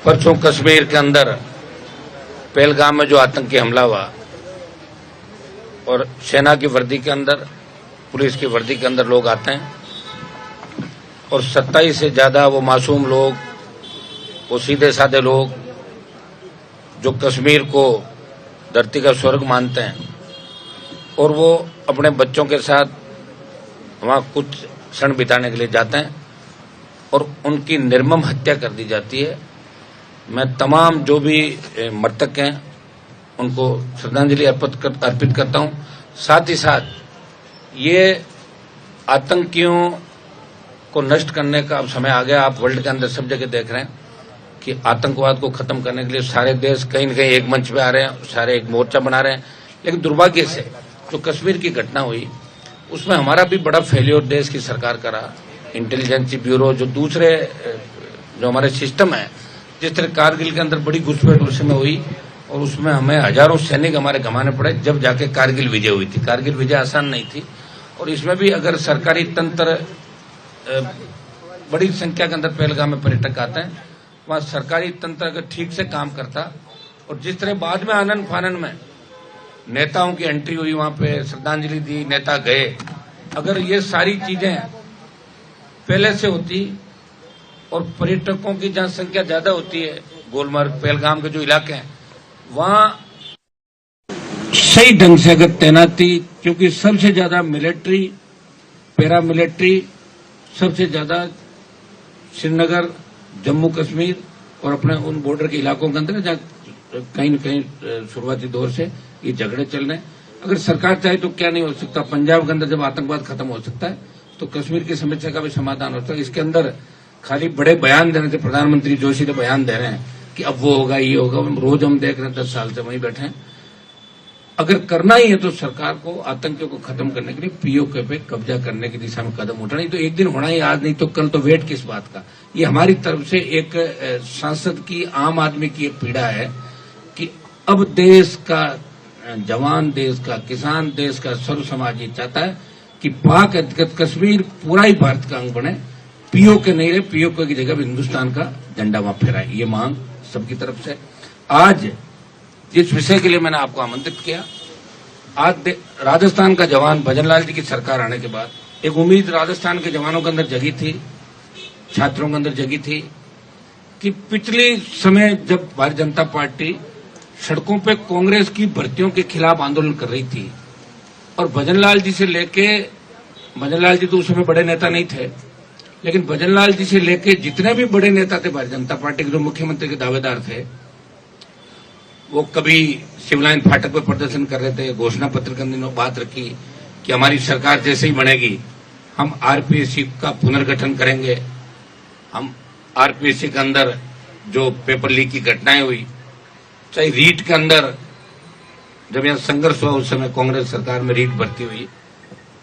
परसों कश्मीर के अंदर पहलगाम में जो आतंकी हमला हुआ और सेना की वर्दी के अंदर, पुलिस की वर्दी के अंदर लोग आते हैं और 27 से ज्यादा वो मासूम लोग, वो सीधे साधे लोग जो कश्मीर को धरती का स्वर्ग मानते हैं और वो अपने बच्चों के साथ वहां कुछ क्षण बिताने के लिए जाते हैं और उनकी निर्मम हत्या कर दी जाती है। मैं तमाम जो भी मृतक हैं उनको श्रद्धांजलि अर्पित करता हूं। साथ ही साथ ये आतंकियों को नष्ट करने का अब समय आ गया। आप वर्ल्ड के अंदर सब जगह देख रहे हैं कि आतंकवाद को खत्म करने के लिए सारे देश कहीं न कहीं एक मंच पे आ रहे हैं, सारे एक मोर्चा बना रहे हैं। लेकिन दुर्भाग्य से जो कश्मीर की घटना हुई उसमें हमारा भी बड़ा फेल्योर देश की सरकार का रहा। इंटेलिजेंस ब्यूरो, जो दूसरे जो हमारे सिस्टम है, जिस तरह कारगिल के अंदर बड़ी घुसपैठ उस समय हुई और उसमें हमें हजारों सैनिक हमारे गंवाने पड़े जब जाके कारगिल विजय हुई थी। कारगिल विजय आसान नहीं थी और इसमें भी अगर सरकारी तंत्र, बड़ी संख्या के अंदर पहलगाम में पर्यटक आते हैं, वहां सरकारी तंत्र अगर ठीक से काम करता और जिस तरह बाद में आनंद फानन में नेताओं की एंट्री हुई, वहां पे श्रद्धांजलि दी, नेता गए, अगर ये सारी चीजें पहले से होती और पर्यटकों की जहां संख्या ज्यादा होती है, गुलमर्ग, पहलगाम के जो इलाके हैं, वहां सही ढंग से अगर तैनाती, क्योंकि सबसे ज्यादा मिलिट्री, पैरामिलिट्री सबसे ज्यादा श्रीनगर, जम्मू कश्मीर और अपने उन बॉर्डर के इलाकों के अंदर जहां कहीं न कहीं शुरुआती दौर से ये झगड़े चल रहे हैं। अगर सरकार चाहे तो क्या नहीं हो सकता। पंजाब के अंदर जब आतंकवाद खत्म हो सकता है तो कश्मीर की समस्या का भी समाधान हो सकता है। इसके अंदर खाली बड़े बयान देने से, प्रधानमंत्री जोशी ने बयान दे रहे हैं कि अब वो होगा, ये होगा, रोज हम देख रहे हैं 10 साल से वहीं बैठे हैं। अगर करना ही है तो सरकार को आतंकियों को खत्म करने के लिए पीओके पे कब्जा करने की दिशा में कदम उठाना। तो एक दिन होना ही, आज नहीं तो कल, तो वेट किस बात का। ये हमारी तरफ से एक सांसद की, आम आदमी की एक पीड़ा है कि अब देश का जवान, देश का किसान, देश का सर्व समाज ये चाहता है कि पाक अधिकृत कश्मीर पूरा ही भारत का अंग बने। पीओके नहीं रहे, पीओके की जगह हिंदुस्तान का झंडा वहां फहराए, ये मांग सबकी तरफ से। आज जिस विषय के लिए मैंने आपको आमंत्रित किया, आज राजस्थान का जवान, भजनलाल जी की सरकार आने के बाद एक उम्मीद राजस्थान के जवानों के अंदर जगी थी, छात्रों के अंदर जगी थी कि पिछले समय जब भारतीय जनता पार्टी सड़कों पे कांग्रेस की भर्तियों के खिलाफ आंदोलन कर रही थी और भजनलाल जी से लेके, भजनलाल जी तो उस समय बड़े नेता नहीं थे, लेकिन भजनलाल जी से लेके जितने भी बड़े नेता थे भारतीय जनता पार्टी के, जो मुख्यमंत्री के दावेदार थे, वो कभी शिवलाइन फाटक पर प्रदर्शन कर रहे थे, घोषणा पत्र के अंदर बात रखी कि हमारी सरकार जैसे ही बनेगी हम आरपीएससी का पुनर्गठन करेंगे। हम आरपीएससी के अंदर जो पेपर लीक की घटनाएं हुई, चाहे रीट के अंदर जब यहां संघर्ष हुआ उस समय कांग्रेस सरकार में रीट भर्ती हुई,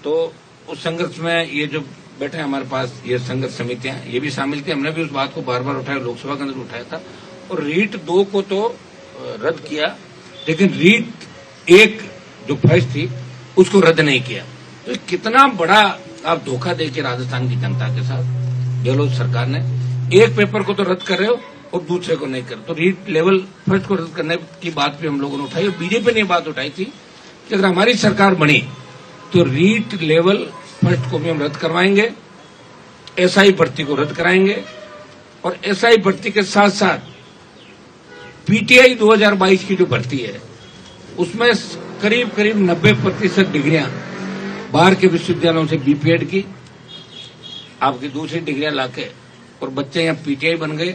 तो उस संघर्ष में ये जो बैठे हमारे पास ये संघर्ष समितियां, ये भी शामिल थी। हमने भी उस बात को बार बार उठाया, लोकसभा के अंदर उठाया था और रीट 2 को तो रद्द किया, लेकिन रीट 1 जो फर्ज थी उसको रद्द नहीं किया। तो कितना बड़ा आप धोखा देखिए राजस्थान की जनता के साथ गहलोत सरकार ने। एक पेपर को तो रद्द कर रहे हो और दूसरे को नहीं कर। तो रीट लेवल फर्स्ट को रद्द करने की बात भी हम लोगों ने उठाई और बीजेपी ने बात उठाई थी कि अगर हमारी सरकार बनी तो रीट लेवल फर्स्ट को भी हम रद्द करवाएंगे, एसआई भर्ती को रद्द कराएंगे और एसआई भर्ती के साथ साथ पीटीआई 2022 की जो भर्ती है उसमें करीब 90% डिग्रियां बाहर के विश्वविद्यालयों से बीपीएड की, आपकी दूसरी डिग्रियां लाके, और बच्चे यहाँ पीटीआई बन गए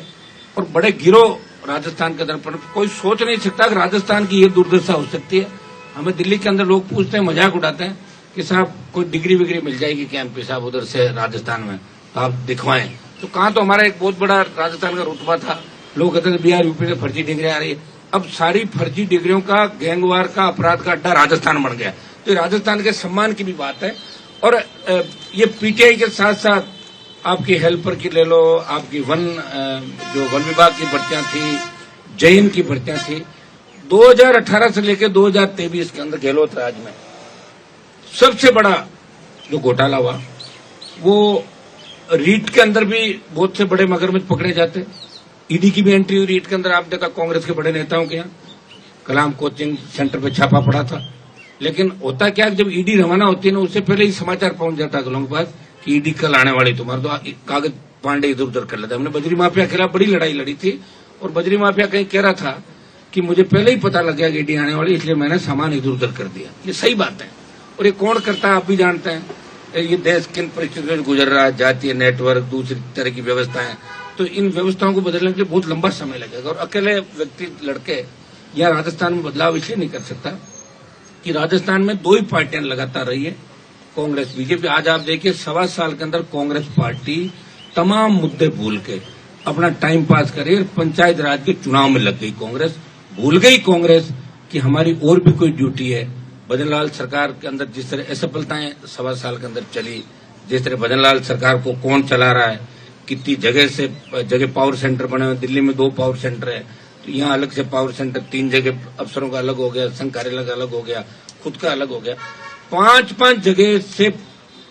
और बड़े गिरोह राजस्थान के अंदर पर। कोई सोच नहीं सकता कि राजस्थान की ये दुर्दशा हो सकती है। हमें दिल्ली के अंदर लोग पूछते हैं, मजाक उड़ाते हैं कि साहब कोई डिग्री विग्री मिल जाएगी क्या एमपी साहब उधर से राजस्थान में, तो आप दिखवाएं। तो कहाँ, तो हमारा एक बहुत बड़ा राजस्थान का रुतबा था। लोग कहते थे बिहार यूपी से फर्जी डिग्री आ रही है। अब सारी फर्जी डिग्रियों का, गैंगवार का, अपराध का अड्डा राजस्थान बन गया। तो राजस्थान के सम्मान की भी बात है। और ये पीटीआई के साथ साथ आपकी हेल्पर की ले लो, आपकी जो वन विभाग की भर्तियां थी, जैन की भर्तियां थी, 2018 से लेकर 2023 के अंदर गहलोत राज में सबसे बड़ा जो घोटाला हुआ, वो रीट के अंदर भी बहुत से बड़े मगरमच्छ पकड़े जाते। ईडी की भी एंट्री हुई रीट के अंदर। आप देखा कांग्रेस के बड़े नेताओं के यहाँ कलाम कोचिंग सेंटर पे छापा पड़ा था। लेकिन होता क्या, जब ईडी रवाना होती है ना, उससे पहले ही समाचार पहुंच जाता है लोगों के पास कि ईडी कल आने वाली, तुम्हारे तो कागज पांडे इधर उधर कर लेते। हमने बजरी माफिया के खिलाफ बड़ी लड़ाई लड़ी थी और बजरी माफिया कहीं कह रहा था कि मुझे पहले ही पता लग गया कि ईडी आने वाली, इसलिए मैंने सामान इधर उधर कर दिया। ये सही बात है और ये कौन करता है आप भी जानते हैं। ये देश किन परिस्थितियों से गुजर रहा है, जातीय नेटवर्क, दूसरी तरह की व्यवस्थाएं, तो इन व्यवस्थाओं को बदलने के लिए बहुत लंबा समय लगेगा। और अकेले व्यक्ति लड़के या राजस्थान में बदलाव इसलिए नहीं कर सकता कि राजस्थान में दो ही पार्टियां लगातार रही है, कांग्रेस बीजेपी। आज आप देखिए 1.25 साल के अंदर कांग्रेस पार्टी तमाम मुद्दे भूल के अपना टाइम पास करे और पंचायत राज के चुनाव में लग गई कांग्रेस। भूल गई कांग्रेस कि हमारी और भी कोई ड्यूटी है। भजनलाल सरकार के अंदर जिस तरह असफलताएं 1.25 साल के अंदर चली, जिस तरह भजनलाल सरकार को कौन चला रहा है, कितनी जगह पावर सेंटर बने हुए, दिल्ली में 2 पावर सेंटर है, तो यहाँ अलग से पावर सेंटर 3 जगह अफसरों का अलग हो गया, संघ कार्यालय का अलग हो गया, खुद का अलग हो गया। 5-5 जगह से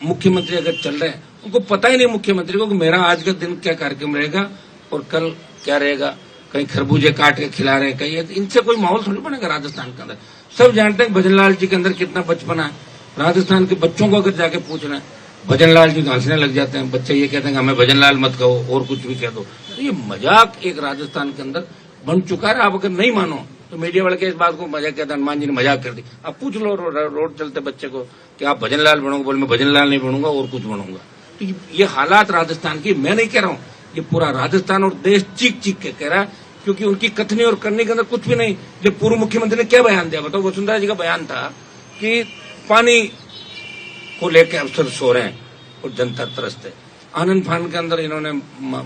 मुख्यमंत्री अगर चल रहे हैं, उनको पता ही नहीं मुख्यमंत्री को कि मेरा आज का दिन क्या कार्यक्रम रहेगा और कल क्या रहेगा। कहीं खरबूजे काट के खिला रहे हैं, कहीं इनसे कोई माहौल थोड़ी बनेगा राजस्थान के अंदर। सब जानते हैं भजनलाल जी के अंदर कितना बचपना है। राजस्थान के बच्चों को अगर जाके पूछना है, भजनलाल जी हंसने लग जाते हैं। बच्चे ये कहते हैं हमें भजनलाल मत कहो और कुछ भी कह दो। तो ये मजाक एक राजस्थान के अंदर बन चुका है। आप अगर नहीं मानो तो मीडिया वाले के इस बात को मजाक कहते हैं, हनुमान जी ने मजाक कर दी। आप पूछ लो रोड चलते बच्चे को कि आप भजनलाल बनोगे, बोले मैं भजनलाल नहीं बनूंगा और कुछ बनूंगा। तो ये हालात राजस्थान की, मैं नहीं कह रहा हूँ, ये पूरा राजस्थान और देश चीख चीख के कह रहा है, क्योंकि उनकी कथनी और करने के अंदर कुछ भी नहीं। जब पूर्व मुख्यमंत्री ने क्या बयान दिया बताओ, वसुंधरा जी का बयान था कि पानी को लेकर अफसर सो रहे हैं और जनता त्रस्त है। आनंद फान के अंदर इन्होंने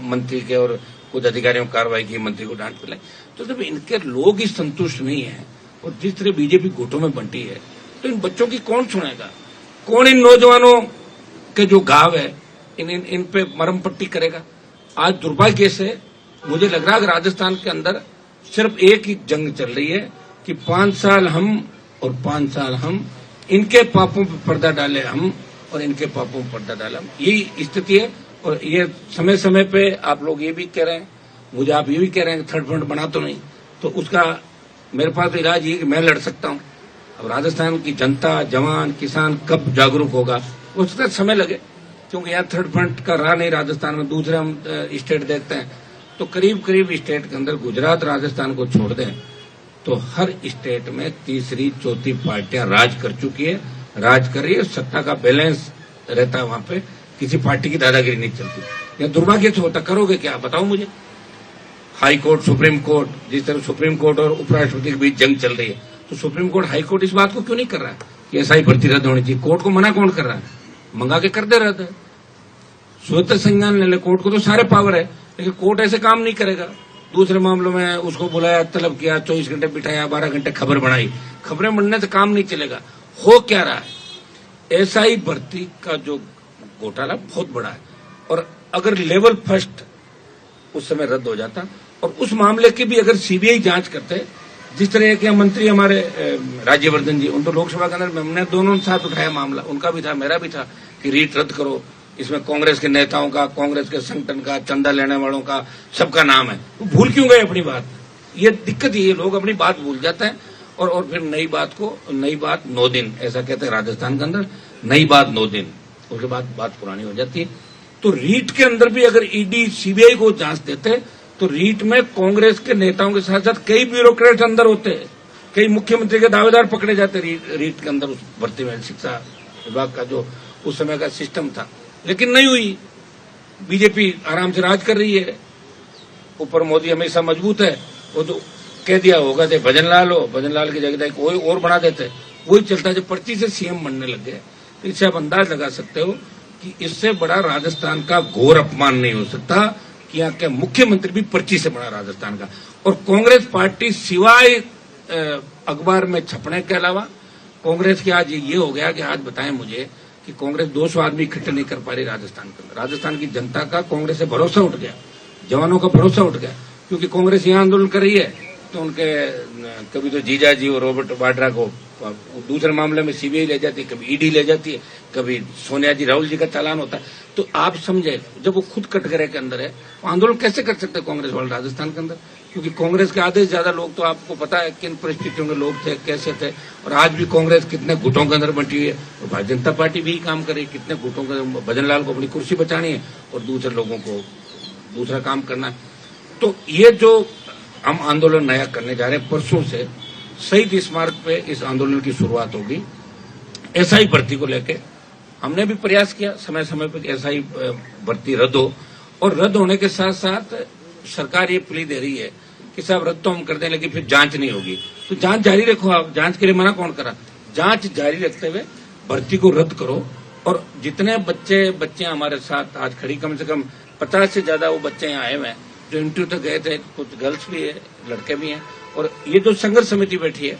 मंत्री के और कुछ अधिकारियों की कार्रवाई की, मंत्री को डांट पिलाई। तो जब इनके लोग ही संतुष्ट नहीं है और जिस तरह बीजेपी गुटों में बंटी है, तो इन बच्चों की कौन सुनेगा? कौन इन नौजवानों के जो घाव है इन पे मरम पट्टी करेगा? आज दुर्भाग्य से मुझे लग रहा है कि राजस्थान के अंदर सिर्फ एक ही जंग चल रही है कि 5 साल हम और 5 साल हम, इनके पापों पर पर्दा डाले हम और इनके पापों पर पर्दा डाले हम। यही स्थिति है। और ये समय समय पे आप लोग ये भी कह रहे हैं, मुझे आप ये भी कह रहे हैं कि थर्ड फ्रंट बना तो नहीं, तो उसका मेरे पास तो इलाज ये कि मैं लड़ सकता हूँ। अब राजस्थान की जनता, जवान, किसान कब जागरूक होगा, उसका समय लगे, क्योंकि यहाँ थर्ड फ्रंट का रहा नहीं राजस्थान में। दूसरे हम स्टेट देखते हैं तो करीब करीब स्टेट के अंदर गुजरात राजस्थान को छोड़ दें तो हर स्टेट में तीसरी चौथी पार्टियां राज कर चुकी है, राज कर रही है। सत्ता का बैलेंस रहता है वहां पे, किसी पार्टी की दादागिरी नहीं चलती। या दुर्भाग्य से होता, करोगे क्या बताओ मुझे? हाई कोर्ट, सुप्रीम कोर्ट, जिस तरह सुप्रीम कोर्ट और उपराष्ट्रपति के बीच जंग चल रही है, तो सुप्रीम कोर्ट, हाई कोर्ट इस बात को क्यों नहीं कर रहा है कि ऐसा ही भर्ती रद्द होनी चाहिए? कोर्ट को मना कौन कर रहा है? मंगा के कर दे रहा था। स्वतः संज्ञान ले ले, कोर्ट को तो सारे पावर है, लेकिन कोर्ट ऐसे काम नहीं करेगा। दूसरे मामलों में उसको बुलाया, तलब किया, 24 घंटे बिठाया, 12 घंटे खबर बनाई। खबरें बनने से काम नहीं चलेगा। हो क्या रहा है? एसआई भर्ती का जो घोटाला बहुत बड़ा है, और अगर लेवल फर्स्ट उस समय रद्द हो जाता और उस मामले की भी अगर सीबीआई जांच करते, जिस तरह के मंत्री हमारे राज्यवर्धन जी, उन तो लोकसभा के अंदर हमने दोनों साथ उठाया मामला, उनका भी था मेरा भी था कि रीट रद्द करो, इसमें कांग्रेस के नेताओं का, कांग्रेस के संगठन का, चंदा लेने वालों का, सबका नाम है। तो भूल क्यों गए अपनी बात? ये दिक्कत ये लोग अपनी बात भूल जाते हैं और फिर नई बात 9 दिन, ऐसा कहते हैं राजस्थान के अंदर, नई बात 9 दिन, उसके बाद बात पुरानी हो जाती है। तो रीट के अंदर भी अगर ईडी सीबीआई को जांच देते तो रीट में कांग्रेस के नेताओं के साथ साथ कई ब्यूरोक्रेट अंदर होते, कई मुख्यमंत्री के दावेदार पकड़े जाते रीट के अंदर, उस भर्ती में शिक्षा विभाग का जो उस समय का सिस्टम था। लेकिन नहीं हुई। बीजेपी आराम से राज कर रही है, ऊपर मोदी हमेशा मजबूत है। वो तो कह दिया होगा थे भजनलाल हो, भजनलाल की जगह कोई और बना देते, वही चलता है। जब पर्ची से सीएम बनने लग गए तो इससे आप अंदाज लगा सकते हो कि इससे बड़ा राजस्थान का घोर अपमान नहीं हो सकता कि यहाँ के मुख्यमंत्री भी पर्ची से बड़ा राजस्थान का। और कांग्रेस पार्टी सिवाय अखबार में छपने के अलावा, कांग्रेस की आज ये हो गया कि आज बताएं मुझे कि कांग्रेस 200 आदमी इकट्ठे नहीं कर पा रही राजस्थान के अंदर। राजस्थान की जनता का कांग्रेस से भरोसा उठ गया, जवानों का भरोसा उठ गया, क्योंकि कांग्रेस यहाँ आंदोलन कर रही है तो उनके कभी तो जीजा जी और रॉबर्ट वाड्रा को दूसरे मामले में सीबीआई ले जाती है, कभी ईडी ले जाती है, कभी सोनिया जी राहुल जी का चालान होता है। तो आप समझे, जब वो खुद कटघरे के अंदर है, तो आंदोलन कैसे कर सकते हैं कांग्रेस वाले राजस्थान के अंदर? क्योंकि कांग्रेस के आधे से ज्यादा लोग, तो आपको पता है किन परिस्थितियों में लोग थे, कैसे थे। और आज भी कांग्रेस कितने गुटों के अंदर बंटी हुई है, और भारतीय जनता पार्टी भी काम करे, कितने गुटों के, भजन लाल को अपनी कुर्सी बचानी है और दूसरे लोगों को दूसरा काम करना है। तो ये जो हम आंदोलन नया करने जा रहे हैं, परसों से शहीद स्मारक पे इस आंदोलन की शुरुआत होगी। एसआई भर्ती को लेके हमने भी प्रयास किया समय समय पर एसआई भर्ती रद्द हो, और रद्द होने के साथ साथ सरकार ये प्ली दे रही है कि साहब रद्द तो हम कर दें लेकिन फिर जांच नहीं होगी। तो जांच जारी रखो, आप जांच के लिए मना कौन करा? जांच जारी रखते हुए भर्ती को रद्द करो। और जितने बच्चे हमारे साथ आज खड़ी, कम से कम 50 से ज्यादा वो बच्चे यहाँ आए हुए हैं जो इंटरव्यू तक गए थे, कुछ गर्ल्स भी है, लड़के भी हैं। और ये जो संघर्ष समिति बैठी है,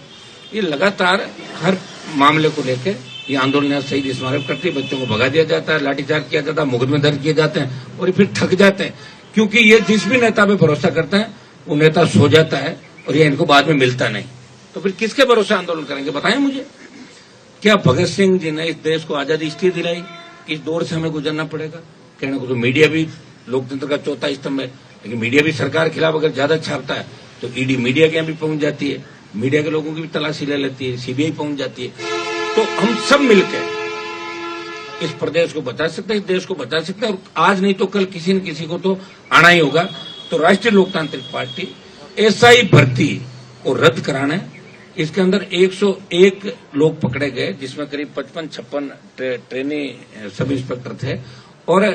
ये लगातार हर मामले को लेकर ये आंदोलन शहीद स्मारक करती है। बच्चों को भगा दिया जाता है, लाठीचार्ज किया जाता है, मुकदमे दर्ज किए जाते हैं, और फिर थक जाते हैं। क्योंकि ये जिस भी नेता पे भरोसा करते हैं वो नेता सो जाता है और ये इनको बाद में मिलता नहीं। तो फिर किसके भरोसे आंदोलन करेंगे, बताएं मुझे। क्या भगत सिंह जी ने इस देश को आजादी इसलिए दिलाई कि इस दौर से हमें गुजरना पड़ेगा? कहने को तो मीडिया भी लोकतंत्र का चौथा स्तंभ है, लेकिन मीडिया भी सरकार के खिलाफ अगर ज्यादा छापता है तो ईडी मीडिया के यहाँ भी पहुंच जाती है, मीडिया के लोगों की भी तलाशी ले लेती है, सीबीआई पहुंच जाती है। तो हम सब मिलकर इस प्रदेश को बचा सकते हैं, इस देश को बचा सकते हैं। और आज नहीं तो कल किसी न किसी को तो आना ही होगा। तो राष्ट्रीय लोकतांत्रिक पार्टी एसआई भर्ती को रद्द कराना है। इसके अंदर 101 लोग पकड़े गए, जिसमें करीब 55-56 ट्रेनी सब इंस्पेक्टर थे, और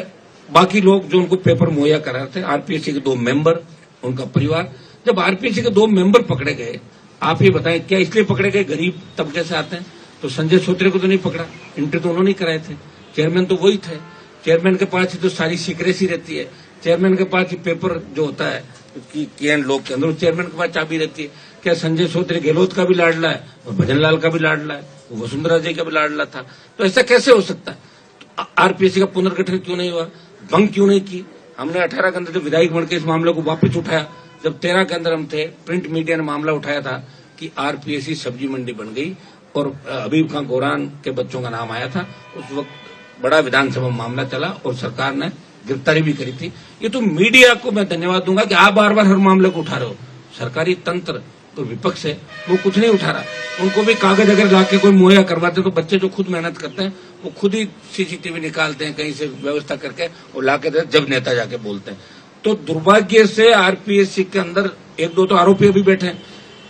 बाकी लोग जो उनको पेपर मुहैया करा रहे थे, आरपीएससी के 2 मेंबर, उनका परिवार। जब आरपीएससी के 2 मेंबर पकड़े गए, आप ये बताएं क्या इसलिए पकड़े गए गरीब तबके से आते हैं? तो संजय सूत्रे को तो नहीं पकड़ा, इंटरव्यू तो उन्होंने कराए थे, चेयरमैन तो वही थे, चेयरमैन के पास ही तो सारी सीक्रेसी रहती है, चेयरमैन के पास ही पेपर जो होता है कि लोग के अंदर, चेयरमैन के पास चाबी रहती है। क्या संजय सूत्रे गहलोत का भी लाडला है और भजन लाल का भी लाडला है, वसुंधरा जी का भी लाडला था? तो ऐसा कैसे हो सकता है? तो आरपीएससी का पुनर्गठन क्यों नहीं हुआ, भंग क्यों नहीं की? हमने 18 के अंदर जो विधायक बन के इस मामले को वापस उठाया, जब 13 के अंदर हम थे, प्रिंट मीडिया ने मामला उठाया था कि आरपीएससी सब्जी मंडी बन गई और हबीब खान गोरान के बच्चों का नाम आया था। उस वक्त बड़ा विधानसभा मामला चला और सरकार ने गिरफ्तारी भी करी थी। ये तो मीडिया को मैं धन्यवाद दूंगा कि आप बार बार हर मामले को उठा रहे हो। सरकारी तंत्र तो विपक्ष है, वो कुछ नहीं उठा रहा। उनको भी कागज अगर लाके कोई मुहैया करवाते तो बच्चे जो खुद मेहनत करते हैं वो खुद ही सीसीटीवी निकालते हैं कहीं से व्यवस्था करके और लाके देते, जब नेता जाके बोलते हैं। तो दुर्भाग्य से आरपीएससी के अंदर 1-2 तो आरोपी अभी बैठे हैं।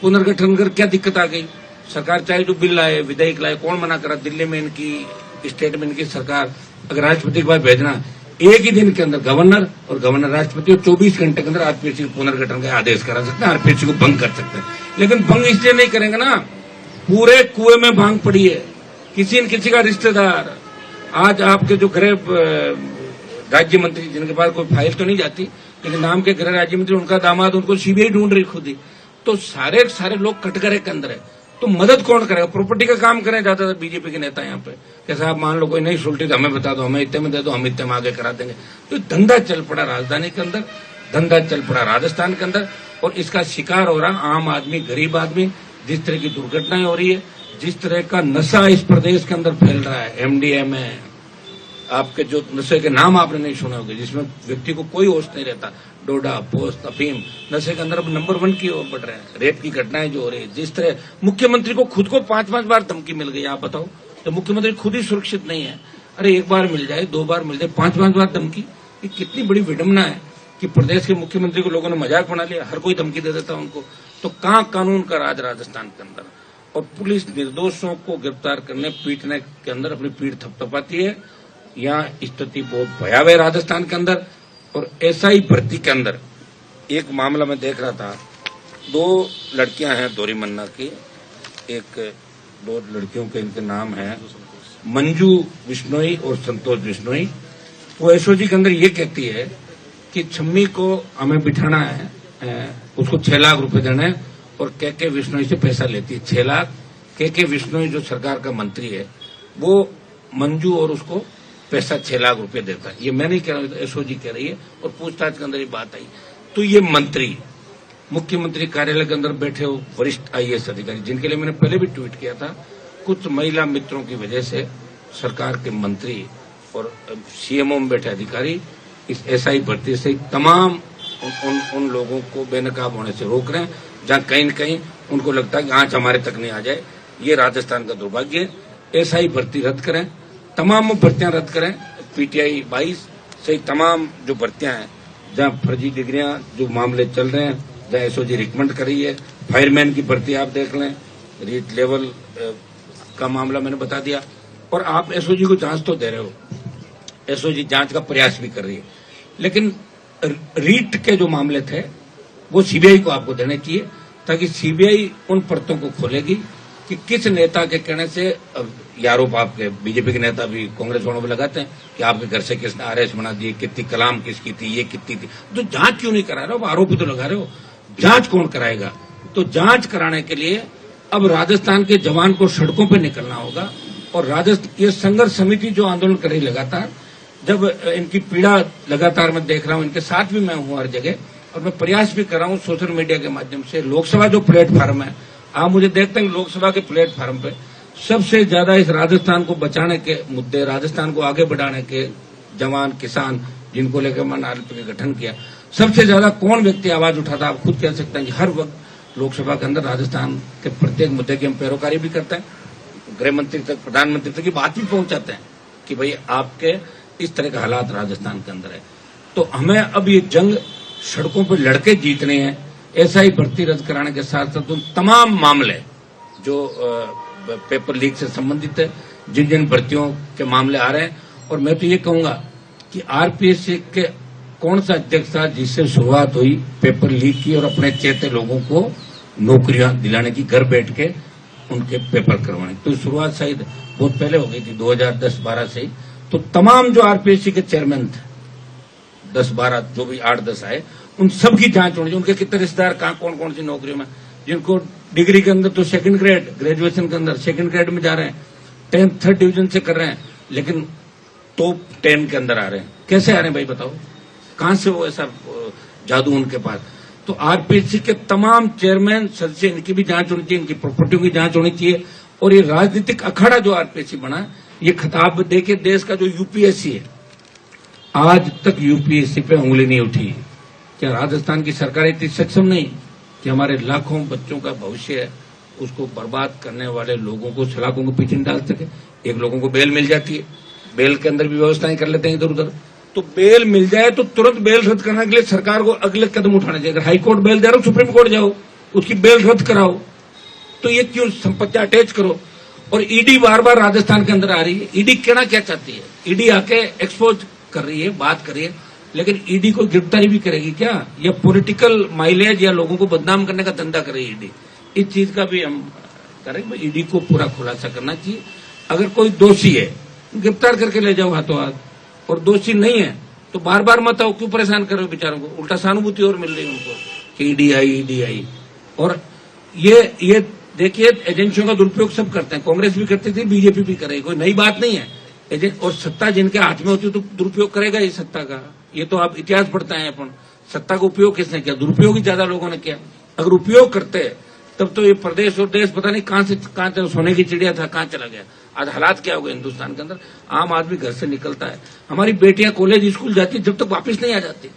पुनर्गठन कर क्या दिक्कत आ गई? सरकार चाहे जो बिल लाए, विधेयक लाए, कौन मना करा? दिल्ली में इनकी स्टेट में इनकी सरकार अगर राष्ट्रपति के पास भेजना, एक ही दिन के अंदर गवर्नर और गवर्नर राष्ट्रपति और 24 घंटे के अंदर आरपीएससी पुनर्गठन का आदेश करा सकते हैं, आरपीएससी को भंग कर सकते हैं। लेकिन भंग इसलिए नहीं करेंगे ना, पूरे कुएं में भांग पड़ी है, किसी न किसी का रिश्तेदार। आज आपके जो गृह राज्य मंत्री, जिनके पास कोई फाइल तो नहीं जाती, लेकिन नाम के गृह राज्य मंत्री, उनका दामाद उनको सीबीआई ढूंढ रही खुद ही। तो सारे लोग कटघरे के अंदर है, तो मदद कौन करेगा? प्रॉपर्टी का काम करें ज्यादातर बीजेपी के नेता यहाँ पे। कैसा आप मान लो कोई नहीं सुलटी तो हमें बता दो, हमें इतने में दे दो, हम इतने में आगे करा देंगे। तो धंधा चल पड़ा राजधानी के अंदर, धंधा चल पड़ा राजस्थान के अंदर, और इसका शिकार हो रहा आम आदमी, गरीब आदमी। जिस तरह की दुर्घटनाएं हो रही है, जिस तरह का नशा इस प्रदेश के अंदर फैल रहा है, एमडीएमए, आपके जो नशे के नाम आपने नहीं सुने होंगे, जिसमें व्यक्ति को कोई होश नहीं रहता, डोडा, पोस्त, अफीम, नशे के अंदर अब नंबर 1 की ओर बढ़ रहे हैं। रेप की घटनाएं जो हो रही है, जिस तरह मुख्यमंत्री को खुद को 5-5 बार धमकी मिल गई, आप बताओ। तो मुख्यमंत्री खुद ही सुरक्षित नहीं है। अरे 1 बार मिल जाए, 2 बार मिल जाए, 5-5 बार धमकी, ये कितनी बड़ी विडंबना है कि प्रदेश के मुख्यमंत्री को लोगों ने मजाक बना लिया, हर कोई धमकी दे देता उनको। तो कहाँ कानून का राज राजस्थान के अंदर? और पुलिस निर्दोषों को गिरफ्तार करने, पीटने के अंदर अपनी पीठ थपथपाती है। यहाँ स्थिति बहुत भयावह राजस्थान के अंदर। और एसआई भर्ती के अंदर एक मामला मैं देख रहा था, 2 लड़कियां हैं दोरी मन्ना की, 2 लड़कियों के इनके नाम हैं मंजू बिश्नोई और संतोष बिश्नोई। वो एसओजी के अंदर ये कहती है कि छम्मी को हमें बिठाना है, उसको 6 लाख रुपए देना है, और के बिश्नोई से पैसा लेती है 6 लाख। के बिश्नोई जो सरकार का मंत्री है, वो मंजू और उसको पैसा 6 लाख रुपए देता है। ये मैं नहीं कह रहा हूं, एसओजी कह रही है, और पूछताछ के अंदर ये बात आई। तो ये मंत्री मुख्यमंत्री कार्यालय के अंदर बैठे हो वरिष्ठ आईएएस अधिकारी, जिनके लिए मैंने पहले भी ट्वीट किया था, कुछ महिला मित्रों की वजह से सरकार के मंत्री और सीएमओ में बैठे अधिकारी इस एसआई भर्ती से तमाम उन लोगों को बेनकाब होने से रोक रहे हैं, जहां कहीं न कहीं उनको लगता है कि आंच हमारे तक नहीं आ जाए। ये राजस्थान का दुर्भाग्य है। एसआई भर्ती रद्द करें, तमाम भर्तियां रद्द करें। पीटीआई 22 से तमाम जो भर्तियां हैं, जहां फर्जी डिग्रियां जो मामले चल रहे हैं, जहां एसओजी रिकमेंड कर रही है, फायरमैन की भर्ती आप देख लें, रीट लेवल का मामला मैंने बता दिया। और आप एसओजी को जांच तो दे रहे हो, एसओजी जांच का प्रयास भी कर रही है, लेकिन रीट के जो मामले थे वो सीबीआई को आपको देने चाहिए, ताकि सीबीआई उन परतों को खोलेगी कि किस नेता के कहने से ये आरोप आपके बीजेपी के नेता भी कांग्रेस वालों पर लगाते हैं कि आपके घर से किसने आरएस बना दिए, कितनी कलाम किसकी थी, ये कितनी थी। तो जांच क्यों नहीं करा रहे हो? आरोप तो लगा रहे हो, जांच कौन कराएगा? तो जांच कराने के लिए अब राजस्थान के जवान को सड़कों पर निकलना होगा। और राजस्थान ये संघर्ष समिति जो आंदोलन कर रही लगातार, जब इनकी पीड़ा लगातार मैं देख रहा हूं, इनके साथ भी मैं हूं हर जगह, और मैं प्रयास भी कर रहा हूं सोशल मीडिया के माध्यम से। लोकसभा जो प्लेटफार्म है, आप मुझे देखते हैं लोकसभा के प्लेटफार्म पे सबसे ज्यादा इस राजस्थान को बचाने के मुद्दे, राजस्थान को आगे बढ़ाने के जवान किसान जिनको लेकर मैंने आरोप का गठन किया, सबसे ज्यादा कौन व्यक्ति आवाज उठाता? आप खुद कह सकते हैं कि हर वक्त लोकसभा के अंदर राजस्थान के प्रत्येक मुद्दे की हम पैरोकारी भी करते हैं, गृह मंत्री तक, प्रधानमंत्री तक की बात भी पहुंचाते हैं कि भाई आपके इस तरह के हालात राजस्थान के अंदर है। तो हमें अब ये जंग सड़कों पर लड़के जीतने हैं। एसआई भर्ती रद्द कराने के साथ साथ उन तमाम मामले जो पेपर लीक से संबंधित है, जिन जिन भर्तियों के मामले आ रहे हैं, और मैं तो ये कहूंगा कि आरपीएससी के कौन सा अध्यक्ष था जिससे शुरुआत हुई पेपर लीक की और अपने चेते लोगों को नौकरियां दिलाने की, घर बैठ के उनके पेपर करवाने। तो शुरुआत शायद बहुत पहले हो गई थी, 2010-12 से ही। तो तमाम जो आरपीएससी के चेयरमैन थे, 10-12 जो भी 8-10 आए, उन सब की जांच होनी चाहिए। उनके कितने रिश्तेदार कहां कौन कौन सी नौकरियों में, जिनको डिग्री के अंदर तो सेकंड ग्रेड, ग्रेजुएशन के अंदर सेकंड ग्रेड में जा रहे हैं, 10th 3rd डिवीजन से कर रहे हैं, लेकिन टॉप 10 के अंदर आ रहे हैं। कैसे आ रहे हैं भाई बताओ? कहां से वो ऐसा जादू उनके पास? तो आरपीएससी के तमाम चेयरमैन सदस्य, इनकी भी जांच होनी चाहिए, इनकी प्रॉपर्टियों की जांच होनी चाहिए। और ये राजनीतिक अखाड़ा जो आरपीएससी बना, ये खिताब देके देश का जो यूपीएससी है, आज तक यूपीएससी पे उंगली नहीं उठी। क्या राजस्थान की सरकार इतनी सक्षम नहीं कि हमारे लाखों बच्चों का भविष्य है उसको बर्बाद करने वाले लोगों को सलाखों के पीछे डाल सके? एक लोगों को बेल मिल जाती है, बेल के अंदर भी व्यवस्थाएं कर लेते हैं इधर उधर। तो बेल मिल जाए तो तुरंत बेल रद्द करने के लिए सरकार को अगले कदम उठाने चाहिए। अगर हाईकोर्ट बेल दे रहा हो, सुप्रीम कोर्ट जाओ, उसकी बेल रद्द कराओ। तो ये क्यों संपत्ति अटैच करो? और ईडी बार बार राजस्थान के अंदर आ रही है। ईडी कहना क्या चाहती है? ईडी आके एक्सपोज कर रही है, बात कर रही है, लेकिन ईडी को गिरफ्तारी भी करेगी क्या? या पॉलिटिकल माइलेज या लोगों को बदनाम करने का धंधा कर रही है ईडी? इस चीज का भी हम करेंगे। ईडी को पूरा खुलासा करना चाहिए। अगर कोई दोषी है, गिरफ्तार करके ले जाओ हाथों हाथ, और दोषी नहीं है तो बार बार मत आओ। क्यों परेशान करो बेचारों को? उल्टा सहानुभूति और मिल रही है उनको कि ईडी आई। और ये देखिए, एजेंसियों का दुरुपयोग सब करते हैं। कांग्रेस भी करती थी, बीजेपी भी करेगी, कोई नई बात नहीं है। और सत्ता जिनके हाथ में होती है तो दुरुपयोग करेगा ये सत्ता का। ये तो आप इतिहास पढ़ते हैं अपन, सत्ता का उपयोग किसने किया? दुरुपयोग ही ज्यादा लोगों ने किया। अगर उपयोग करते तब तो ये प्रदेश और देश पता नहीं कहां चला, सोने की चिड़िया था, कहां चला गया। आज हालात क्या हो गए हिंदुस्तान के अंदर? आम आदमी घर से निकलता है, हमारी बेटियां कॉलेज स्कूल जाती है, जब तक वापस नहीं आ जाती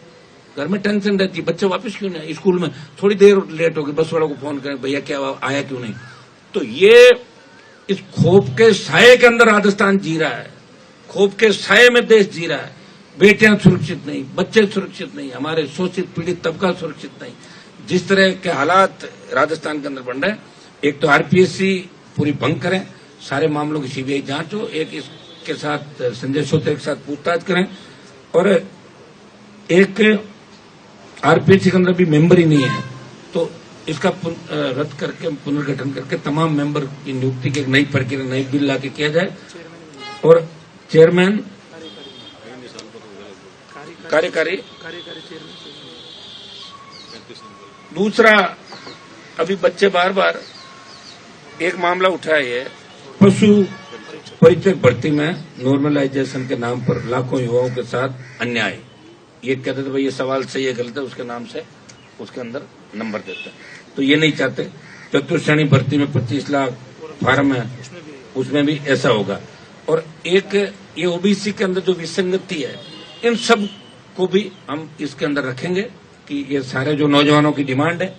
घर में टेंशन रहती है, बच्चे वापस क्यों नहीं? स्कूल में थोड़ी देर लेट होगी, बस वालों को फोन करें, भैया क्या आया क्यों नहीं? तो ये इस खौफ के साये के अंदर राजस्थान जी रहा है, खौफ के साये में देश जी रहा है। बेटियां सुरक्षित नहीं, बच्चे सुरक्षित नहीं, हमारे शोषित पीड़ित तबका सुरक्षित नहीं। जिस तरह के हालात राजस्थान के अंदर बन रहे हैं, एक तो आरपीएससी पूरी भंग करें, सारे मामलों की सीबीआई जांच हो, एक इसके साथ संजय सोते के साथ पूछताछ करें, और एक आरपीएससी के अंदर भी मेंबर ही नहीं है तो इसका रद्द करके, पुनर्गठन करके तमाम मेंबर की नियुक्ति की एक नई प्रक्रिया, नई बिल लाके किया जाए। और चेयरमैन, कार्यकारी दूसरा, अभी बच्चे बार बार एक मामला उठाया है, पशु परीक्षक भर्ती में नॉर्मलाइजेशन के नाम पर लाखों युवाओं के साथ अन्याय। ये कहते थे भाई ये सवाल सही है गलत है, उसके नाम से उसके अंदर नंबर देते हैं। तो ये नहीं चाहते। चतुर्थ श्रेणी भर्ती में 25 लाख फार्म है, उसमें भी ऐसा होगा। और एक ये ओबीसी के अंदर जो विसंगति है, इन सब को भी हम इसके अंदर रखेंगे कि ये सारे जो नौजवानों की डिमांड है,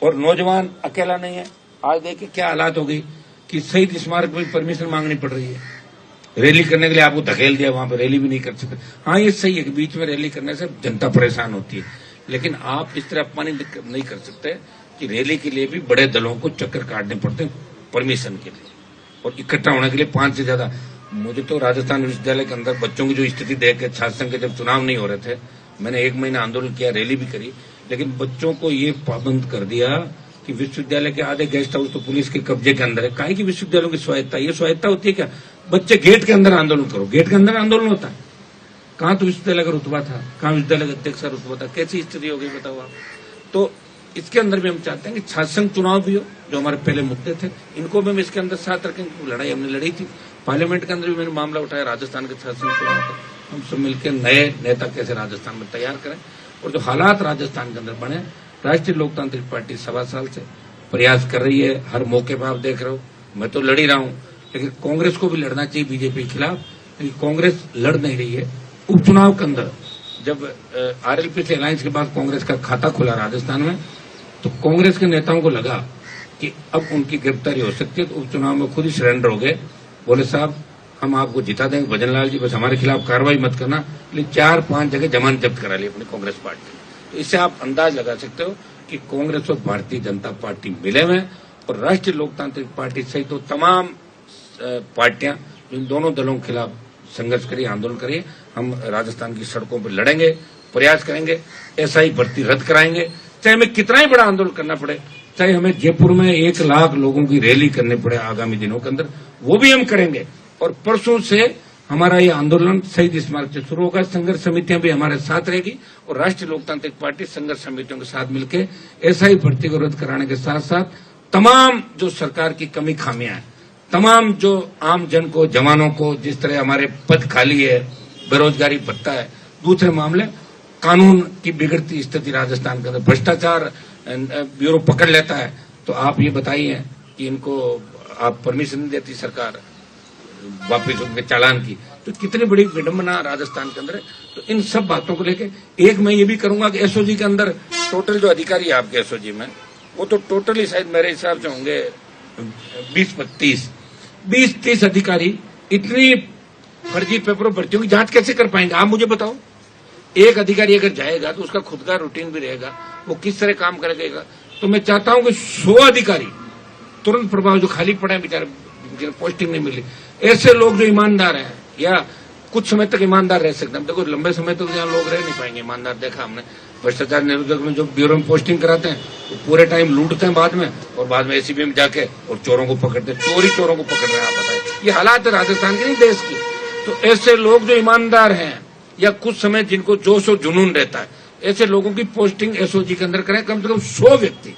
और नौजवान अकेला नहीं है। आज देखिए क्या हालात हो गई कि शहीद स्मारक में परमिशन मांगनी पड़ रही है। रैली करने के लिए आपको धकेल दिया, वहां पर रैली भी नहीं कर सकते। हाँ, ये सही है कि बीच में रैली करने से जनता परेशान होती है, लेकिन आप इस तरह अपमानित नहीं कर सकते कि रैली के लिए भी बड़े दलों को चक्कर काटने पड़ते हैं परमिशन के लिए, और इकट्ठा होने के लिए 5 से ज्यादा। मुझे तो राजस्थान विश्वविद्यालय के अंदर बच्चों की जो स्थिति देख के छात्र संघ के जब चुनाव नहीं हो रहे थे, मैंने 1 महीना आंदोलन किया, रैली भी करी, लेकिन बच्चों को ये पाबंद कर दिया कि विश्वविद्यालय के आधे गेस्ट हाउस तो पुलिस के कब्जे के अंदर है। काहे कि विश्वविद्यालयों की स्वायत्ता, ये स्वायत्ता होती है क्या? बच्चे गेट के अंदर आंदोलन करो, गेट के अंदर आंदोलन होता है। कहाँ तो विश्वविद्यालय का रुतबा था, कहाँ विश्वविद्यालय का अध्यक्ष का रुतबा था, कैसी स्थिति हो गई बताओ आप। तो इसके अंदर भी हम चाहते हैं कि छात्र संघ चुनाव भी हो, जो हमारे पहले मुद्दे थे, इनको भी हम इसके अंदर साथ रखेंगे। लड़ाई हमने लड़ी थी पार्लियामेंट के अंदर भी, मैंने मामला उठाया राजस्थान के छात्र संघ चुनाव का। हम सब मिलकर नए नेता कैसे राजस्थान में तैयार करें, और जो हालात राजस्थान के अंदर बने, राष्ट्रीय लोकतांत्रिक पार्टी 1.25 साल से प्रयास कर रही है। हर मौके पर आप देख रहे हो, मैं तो लड़ ही रहा हूं, लेकिन कांग्रेस को भी लड़ना चाहिए बीजेपी के खिलाफ, लेकिन कांग्रेस लड़ नहीं रही है। उपचुनाव के अंदर जब आरएलपी से अलायंस के बाद कांग्रेस का खाता खुला राजस्थान में, तो कांग्रेस के नेताओं को लगा कि अब उनकी गिरफ्तारी हो सकती है, तो उपचुनाव में खुद ही सरेंडर हो गए। बोले साहब हम आपको जिता देंगे भजन लाल जी, बस हमारे खिलाफ कार्रवाई मत करना। लेकिन 4-5 जगह जमानत जब्त करा ली अपनी कांग्रेस पार्टी। तो इससे आप अंदाज लगा सकते हो कि कांग्रेस और भारतीय जनता पार्टी मिले हुए, और राष्ट्रीय लोकतांत्रिक पार्टी सहित तो तमाम पार्टियां इन दोनों दलों के खिलाफ संघर्ष करिए, आंदोलन करिए। हम राजस्थान की सड़कों पर लड़ेंगे, प्रयास करेंगे, एसआई भर्ती रद्द कराएंगे, चाहे हमें कितना ही बड़ा आंदोलन करना पड़े, चाहे हमें जयपुर में 1 लाख लोगों की रैली करनी पड़े आगामी दिनों के अंदर, वो भी हम करेंगे। और परसों से हमारा ये आंदोलन शहीद स्मारक से शुरू होगा। संघर्ष समितियां भी हमारे साथ रहेगी, और राष्ट्रीय लोकतांत्रिक पार्टी संघर्ष समितियों के साथ मिलकर एसआई भर्ती को रद्द कराने के साथ साथ तमाम जो सरकार की कमी खामियां हैं, तमाम जो आम जन को, जवानों को, जिस तरह हमारे पद खाली है, बेरोजगारी भत्ता है, दूसरे मामले कानून की बिगड़ती स्थिति राजस्थान के अंदर, भ्रष्टाचार ब्यूरो पकड़ लेता है, तो आप ये बताइए कि इनको आप परमिशन नहीं देती सरकार वापिस उनके चालान की, तो कितनी बड़ी विडंबना राजस्थान के अंदर है। तो इन सब बातों को लेके एक मैं ये भी करूंगा कि एसओजी के अंदर टोटल जो अधिकारी है आपके एसओजी में, वो तो टोटली शायद मेरे हिसाब से होंगे 20-30 अधिकारी। इतनी फर्जी पेपरों भर्तियों की जांच कैसे कर पाएंगे आप मुझे बताओ। एक अधिकारी अगर जाएगा तो उसका खुद का रूटीन भी रहेगा, वो किस तरह काम करेगा। तो मैं चाहता हूं कि 100 अधिकारी तुरंत प्रभाव जो खाली पड़े हैं बेचारे, जिन्हें पोस्टिंग नहीं मिली, ऐसे लोग जो ईमानदार हैं या कुछ समय तक ईमानदार रह सकते हैं। देखो लंबे समय तक यहाँ लोग रह नहीं पाएंगे ईमानदार, देखा हमने भ्रष्टाचार निरोधक में जो ब्यूरो में पोस्टिंग कराते हैं तो पूरे टाइम लूटते हैं बाद में, और बाद में एसीबी में जाके और चोरों को पकड़ते हैं, चोरों को पकड़ रहे हैं। आप बताएं, ये हालात है राजस्थान के नहीं देश की। तो ऐसे लोग जो ईमानदार हैं या कुछ समय जिनको जोश और जुनून रहता है, ऐसे लोगों की पोस्टिंग एसओजी के अंदर करें। कम से कम 100 व्यक्ति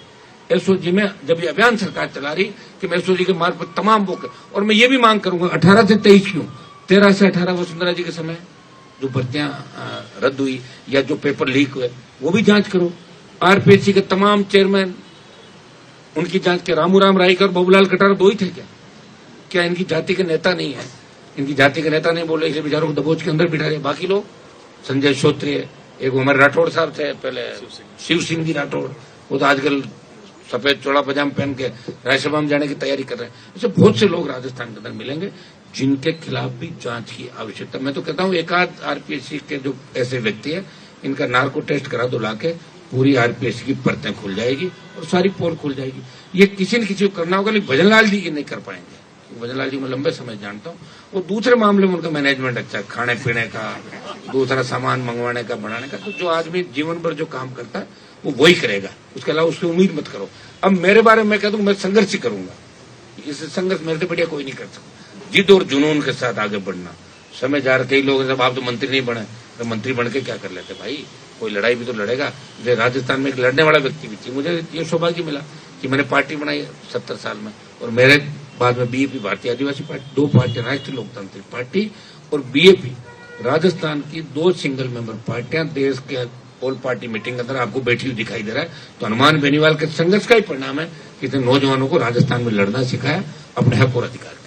एसओजी में, जब ये अभियान सरकार चला रही कि मैं एसओजी के मार्ग पर तमाम बुक, और मैं ये भी मांग करूंगा 18 से 23 क्यों, 13 से 18 वसुंधरा जी के समय जो भर्तियां रद्द हुई या जो पेपर लीक हुए वो भी जांच करो। आरपीएससी के तमाम चेयरमैन, उनकी जांच के रामू राम रायकर, बाबूलाल कटारा 2 ही थे क्या इनकी जाति के नेता नहीं है? इनकी जाति के नेता नहीं बोले, इसलिए बेचारों को दबोच के अंदर बिठा रहे। बाकी लोग संजय श्रोत्रिय, एक हमारे राठौड़ साहब थे पहले, शिव सिंह जी राठौड़, वो तो आजकल सफेद चौड़ा पजामा पहन के राज्यसभा में जाने की तैयारी कर रहे हैं। ऐसे बहुत से लोग राजस्थान के अंदर मिलेंगे जिनके खिलाफ भी जांच की आवश्यकता। मैं तो कहता हूं एक आध आरपीएससी के जो ऐसे व्यक्ति है, इनका नार्को टेस्ट करा दो लाके, पूरी आरपीएससी की परतें खुल जाएगी और सारी पोल खुल जाएगी। ये किसी न किसी को करना होगा, लेकिन भजनलाल जी ये नहीं कर पाएंगे। भजनलाल जी मैं लंबे समय जानता हूँ, वो दूसरे मामले में उनका मैनेजमेंट अच्छा है, खाने पीने का, दूसरा सामान मंगवाने का, बनाने का। तो जो आदमी जीवन भर जो काम करता है वो वही करेगा, उसके अलावा उसकी उम्मीद मत करो। अब मेरे बारे में कह दूं, मैं संघर्ष ही करूंगा, इस संघर्ष मेरे से बढ़िया कोई नहीं कर सकता। जिद और जुनून के साथ आगे बढ़ना। समय जा रहे, कई लोग जब आप तो मंत्री नहीं बने, तो मंत्री बन के क्या कर लेते भाई, कोई लड़ाई भी तो लड़ेगा। राजस्थान में एक लड़ने वाला व्यक्ति भी थी, मुझे ये सौभाग्य मिला कि मैंने पार्टी बनाई 70 साल में, और मेरे बाद में बीएपी भारतीय आदिवासी पार्टी, 2 पार्टियां, राष्ट्रीय लोकतांत्रिक पार्टी और बीएपी, राजस्थान की 2 सिंगल मेंबर पार्टियां देश के ऑल पार्टी मीटिंग के अंदर आपको बैठी हुई दिखाई दे रहा है। तो हनुमान बेनीवाल के संघर्ष का ही परिणाम है कि इतने नौजवानों को राजस्थान में लड़ना सिखाया अपने हक और अधिकार के।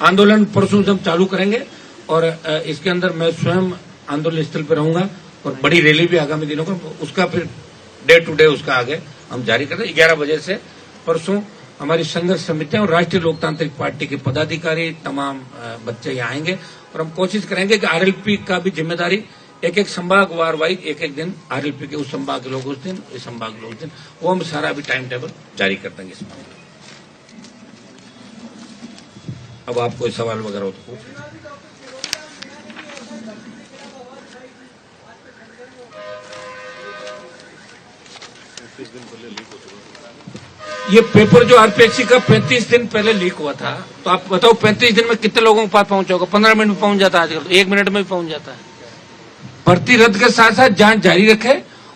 आंदोलन परसों से हम चालू करेंगे और इसके अंदर मैं स्वयं आंदोलन स्थल पर रहूंगा और बड़ी रैली भी आगामी दिनों को, उसका फिर डे टू डे उसका आगे हम जारी कर रहे हैं। 11 बजे से परसों हमारी संघर्ष समितियां और राष्ट्रीय लोकतांत्रिक पार्टी के पदाधिकारी तमाम बच्चे यहाँ आएंगे और हम कोशिश करेंगे कि आरएलपी का भी जिम्मेदारी एक संभाग वार वाइज एक दिन आरएलपी के उस संभाग के लोग उस दिन, इस संभाग के लोग उस दिन, वो हम सारा अभी टाइम टेबल जारी कर देंगे इस मामले में। अब आप कोई सवाल वगैरह हो तो ये पेपर जो आरपीएससी का 35 दिन पहले लीक हुआ था, तो आप बताओ 35 दिन में कितने लोगों के पास पहुंचा होगा? 15 मिनट में पहुंच जाता है आजकल, तो 1 मिनट में भी पहुंच जाता है। भर्ती रद्द के साथ साथ जांच जारी रखे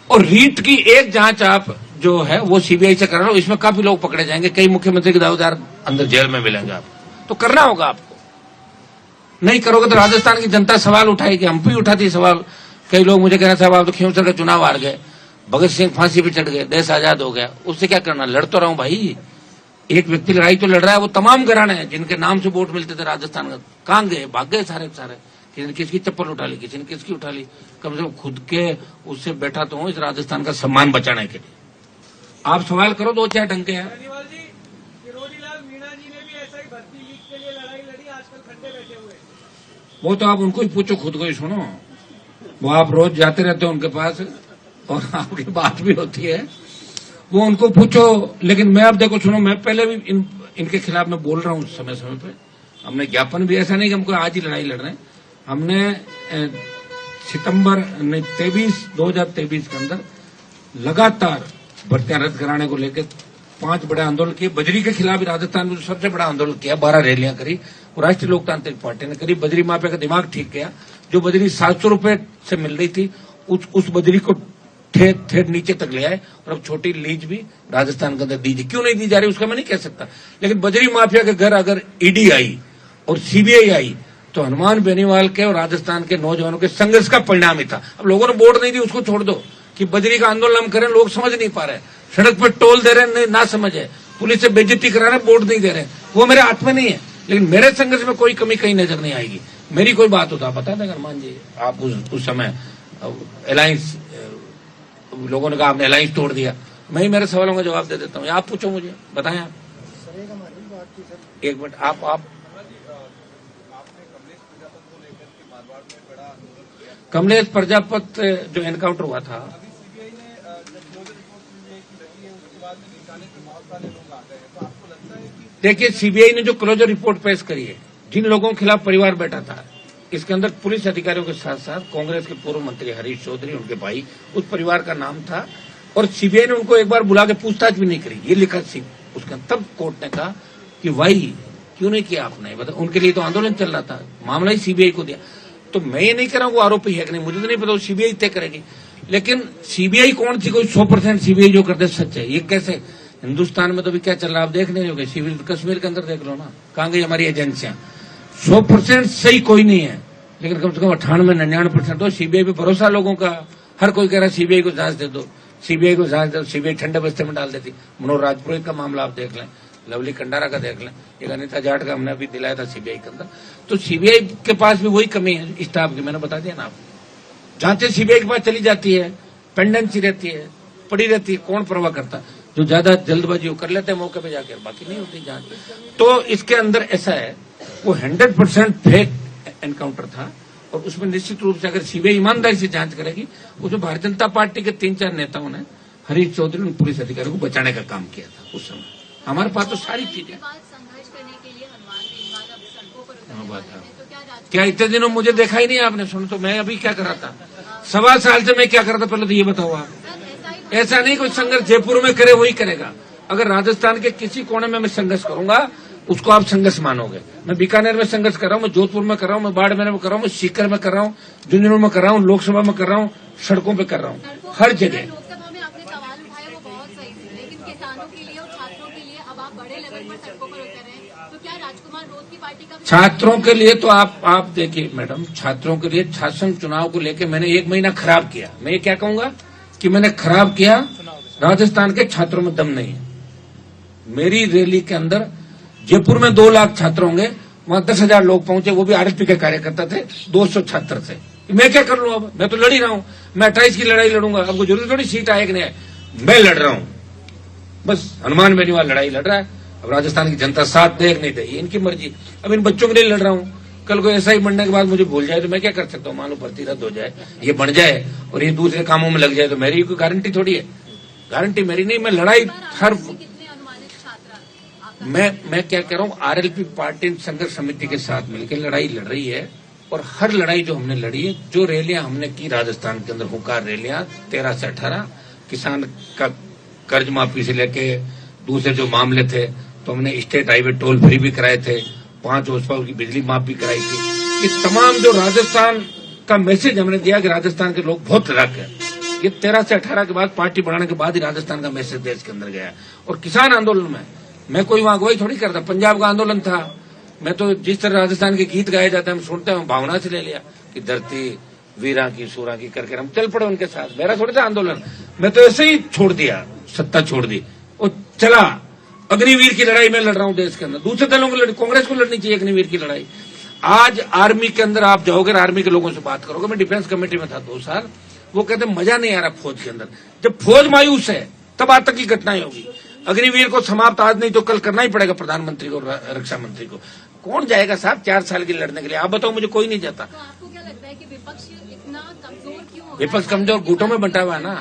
और रीट की एक जांच आप जो है वो सीबीआई से करा लो। इसमें काफी लोग पकड़े जाएंगे, कई मुख्यमंत्री के दावेदार अंदर जेल में मिलेंगे आपको, तो करना होगा आपको। नहीं करोगे तो राजस्थान की जनता सवाल उठाएगी, हम भी उठाती सवाल। कई लोग मुझे कह रहे साहब आप तो खींवसर का चुनाव हार गए, भगत सिंह फांसी पे चढ़ गए, देश आजाद हो गया, उससे क्या करना? लड़ तो रहा हूं भाई। एक व्यक्ति लड़ाई तो लड़ रहा है, वो तमाम घराने हैं जिनके नाम से वोट मिलते थे राजस्थान का, कहां गए? भाग गए सारे सारे। किसी ने किसकी चप्पल उठा ली, किसी ने किसकी उठा ली। कम से कम खुद के उससे बैठा तो हूं इस राजस्थान का सम्मान बचाने के लिए। आप सवाल करो दो चार ढंग के हैं। वो तो आप उनको ही पूछो, खुद को ही सुनो। वो आप रोज जाते रहते हो उनके पास और आपकी बात भी होती है, वो उनको पूछो। लेकिन मैं अब देखो सुनो, मैं पहले भी इनके खिलाफ मैं बोल रहा हूं समय समय पे। हमने ज्ञापन भी, ऐसा नहीं कि हमको आज ही लड़ाई लड़ रहे हैं। हमने सितंबर 2023 के अंदर लगातार भर्तियां रद्द कराने को लेकर 5 बड़े आंदोलन किए। बजरी के खिलाफ राजस्थान में सबसे बड़ा आंदोलन किया, 12 रैलियां करी और राष्ट्रीय लोकतांत्रिक पार्टी ने करी। बजरी माफिया का दिमाग ठीक किया। जो बजरी 700 रुपए से मिल रही थी उस बजरी को ठेठ नीचे तक ले आए और अब छोटी लीज भी राजस्थान के अंदर दी। क्यों नहीं दी जा रही उसका मैं नहीं कह सकता, लेकिन बजरी माफिया के घर अगर ईडी आई और सीबीआई आई तो हनुमान बेनीवाल के और राजस्थान के नौजवानों के संघर्ष का परिणाम ही था। अब लोगों ने वोट नहीं दी, उसको छोड़ दो कि बजरी का आंदोलन हम करें, लोग समझ नहीं पा रहे, सड़क पर टोल दे रहे हैं, ना समझ है, पुलिस से बेइज्जती करा रहे, वोट नहीं दे रहे, वो मेरे हाथ में नहीं है। लेकिन मेरे संघर्ष में कोई कमी कहीं नजर नहीं आएगी। मेरी कोई बात होता बता दें हनुमान जी, आप उस समय अलायंस, लोगों ने कहा आपने अलायंस तोड़ दिया, मैं ही मेरे सवालों का जवाब दे देता हूँ। आप पूछो मुझे, बताएं आप। एक मिनट, आप कमलेश प्रजापति जो एनकाउंटर हुआ था, देखिए सीबीआई ने जो क्लोजर रिपोर्ट पेश करी है, जिन लोगों के खिलाफ परिवार बैठा था, इसके अंदर पुलिस अधिकारियों के साथ साथ कांग्रेस के पूर्व मंत्री हरीश चौधरी, उनके भाई, उस परिवार का नाम था। और सीबीआई ने उनको एक बार बुला के पूछताछ भी नहीं करी, ये लिखा उसका। तब कोर्ट ने कहा कि भाई क्यों नहीं किया आपने, मतलब उनके लिए तो आंदोलन चल रहा था, मामला ही सीबीआई को दिया। तो मैं ये नहीं कह रहा हूँ वो आरोपी है कि नहीं, मुझे तो नहीं पता, सीबीआई तय करेगी। लेकिन सीबीआई कौन सी कोई 100% सीबीआई जो करते सच है? ये कैसे? हिंदुस्तान में तो भी क्या चल रहा है आप देख नहीं होगे, सिविल कश्मीर के अंदर देख लो ना, कहाँ गई हमारी एजेंसियां। 100% सही कोई नहीं है, लेकिन कम से कम 98-99% तो सीबीआई पे भरोसा लोगों का। हर कोई कह रहा है सीबीआई को जांच दे दो, सीबीआई को जांच दे दो, सीबीआई ठंडे बस्ते में डाल देती। मनोहर राजपुरोहित का मामला आप देख लें, लवली कंडारा का देख लें, एक अनिता जाट का हमने अभी दिलाया था सीबीआई के अंदर। तो सीबीआई के पास भी वही कमी है स्टाफ की, मैंने बता दिया ना आपको। जांचें सीबीआई के पास चली जाती है, पेंडेंसी रहती है, पड़ी रहती है, कौन परवाह करता? जो ज्यादा जल्दबाजी कर लेते हैं मौके पे जाकर, बाकी नहीं होती जांच। तो इसके अंदर ऐसा है, वो 100% फेक एनकाउंटर था और उसमें निश्चित रूप से अगर सीबीआई ईमानदारी से जांच करेगी, उसमें भारतीय जनता पार्टी के 3-4 नेताओं ने, हरीश चौधरी ने पुलिस अधिकारियों को बचाने का काम किया था उस समय। हमारे पास तो सारी चीजें। क्या इतने दिनों मुझे देखा ही नहीं आपने? सुनो तो मैं अभी क्या कर रहा था, 1.25 साल से मैं क्या कर रहा था, पहले तो ये बताओ आप। ऐसा नहीं कोई संघर्ष जयपुर में करे वही करेगा, अगर राजस्थान के किसी कोने में मैं संघर्ष करूंगा उसको आप संघर्ष मानोगे। मैं बीकानेर में संघर्ष कर रहा हूँ, मैं जोधपुर में कर रहा हूँ, मैं बाड़मेर में कर रहा हूँ, मैं सीकर में कर रहा हूँ, झुंझुनू में कर रहा हूँ, लोकसभा में कर रहा हूँ, सड़कों पे कर रहा हूँ, हर जगह। लोकसभा में आपने सवाल उठाए वो बहुत सही थे, लेकिन किसानों के लिए और छात्रों के लिए अब आप बड़े लेवल पर सड़कों पर उतर रहे हैं, तो क्या राजकुमार रोज की पार्टी का छात्रों के लिए तो आप देखिए मैडम, छात्रों के लिए छात्र संघ चुनाव को लेकर मैंने 1 महीना खराब किया। मैं ये क्या कहूंगा कि मैंने खराब किया, राजस्थान के छात्रों में दम नहीं है। मेरी रैली के अंदर जयपुर में 2 लाख छात्र होंगे, वहां 10,000 लोग पहुंचे, वो भी आरएलपी के कार्यकर्ता थे, 200 छात्र थे। मैं क्या कर लूं? अब मैं तो लड़ ही रहा हूं, मैं 28 की लड़ाई लड़ूंगा। अब को जरूरत थोड़ी सीट आए कि नहीं, मैं लड़ रहा हूं, बस हनुमान बेनीवाल लड़ाई लड़ रहा है। अब राजस्थान की जनता साथ देख नहीं दे, ये इनकी मर्जी। अब इन बच्चों के लिए लड़ रहा हूं, कल को ऐसा ही बनने के बाद मुझे भूल जाए तो मैं क्या कर सकता हूं? मान लो भर्ती रद्द हो जाए, ये बन जाए और ये दूसरे कामों में लग जाए तो मेरी कोई गारंटी थोड़ी है। गारंटी मेरी नहीं, मैं लड़ाई हर कितने अनुमानित छात्र मैं क्या कह रहा हूं, आरएलपी पार्टी संघर्ष समिति के साथ मिलकर लड़ाई लड़ रही है। और हर लड़ाई जो हमने लड़ी है, जो रैलियां हमने की राजस्थान के अंदर, हुंकार रैलियां 13 से 18, किसान का कर्ज माफी से लेके दूसरे जो मामले थे, तो हमने स्टेट हाईवे टोल फ्री भी कराए थे, 5 horse पावर की बिजली माफ भी कराई थी। ये तमाम जो राजस्थान का मैसेज हमने दिया कि राजस्थान के लोग बहुत लड़ाक है, ये 13 से 18 के बाद पार्टी बढ़ाने के बाद ही राजस्थान का मैसेज देश के अंदर गया। और किसान आंदोलन में मैं कोई वहां अगुवाई थोड़ी करता, पंजाब का आंदोलन था, मैं तो जिस तरह राजस्थान के गीत गाए जाते हैं हम सुनते हैं, भावना से ले लिया कि धरती वीरा की सूरा की करके हम चल पड़े उनके साथ। मेरा थोड़ा था आंदोलन, मैं तो ऐसे ही छोड़ दिया, सत्ता छोड़ दी और चला। अग्निवीर की लड़ाई में लड़ रहा हूं देश के अंदर, दूसरे दलों को कांग्रेस को लड़नी चाहिए अग्निवीर की लड़ाई। आज आर्मी के अंदर आप जाओगे, आर्मी के लोगों से बात करोगे, मैं डिफेंस कमेटी में था 2 साल, वो कहते मजा नहीं आ रहा फौज के अंदर। जब फौज मायूस है तब आतंक की घटनाएं होगी। अग्निवीर को समाप्त आज नहीं तो कल करना ही पड़ेगा, प्रधानमंत्री को, रक्षा मंत्री को। कौन जाएगा साहब 4 साल की लड़ने के लिए? आप बताओ मुझे, कोई नहीं जाता। तो आपको क्या लगता है कि विपक्ष इतना कमजोर क्यों हो? विपक्ष कमजोर गुटों में बंटा हुआ है ना,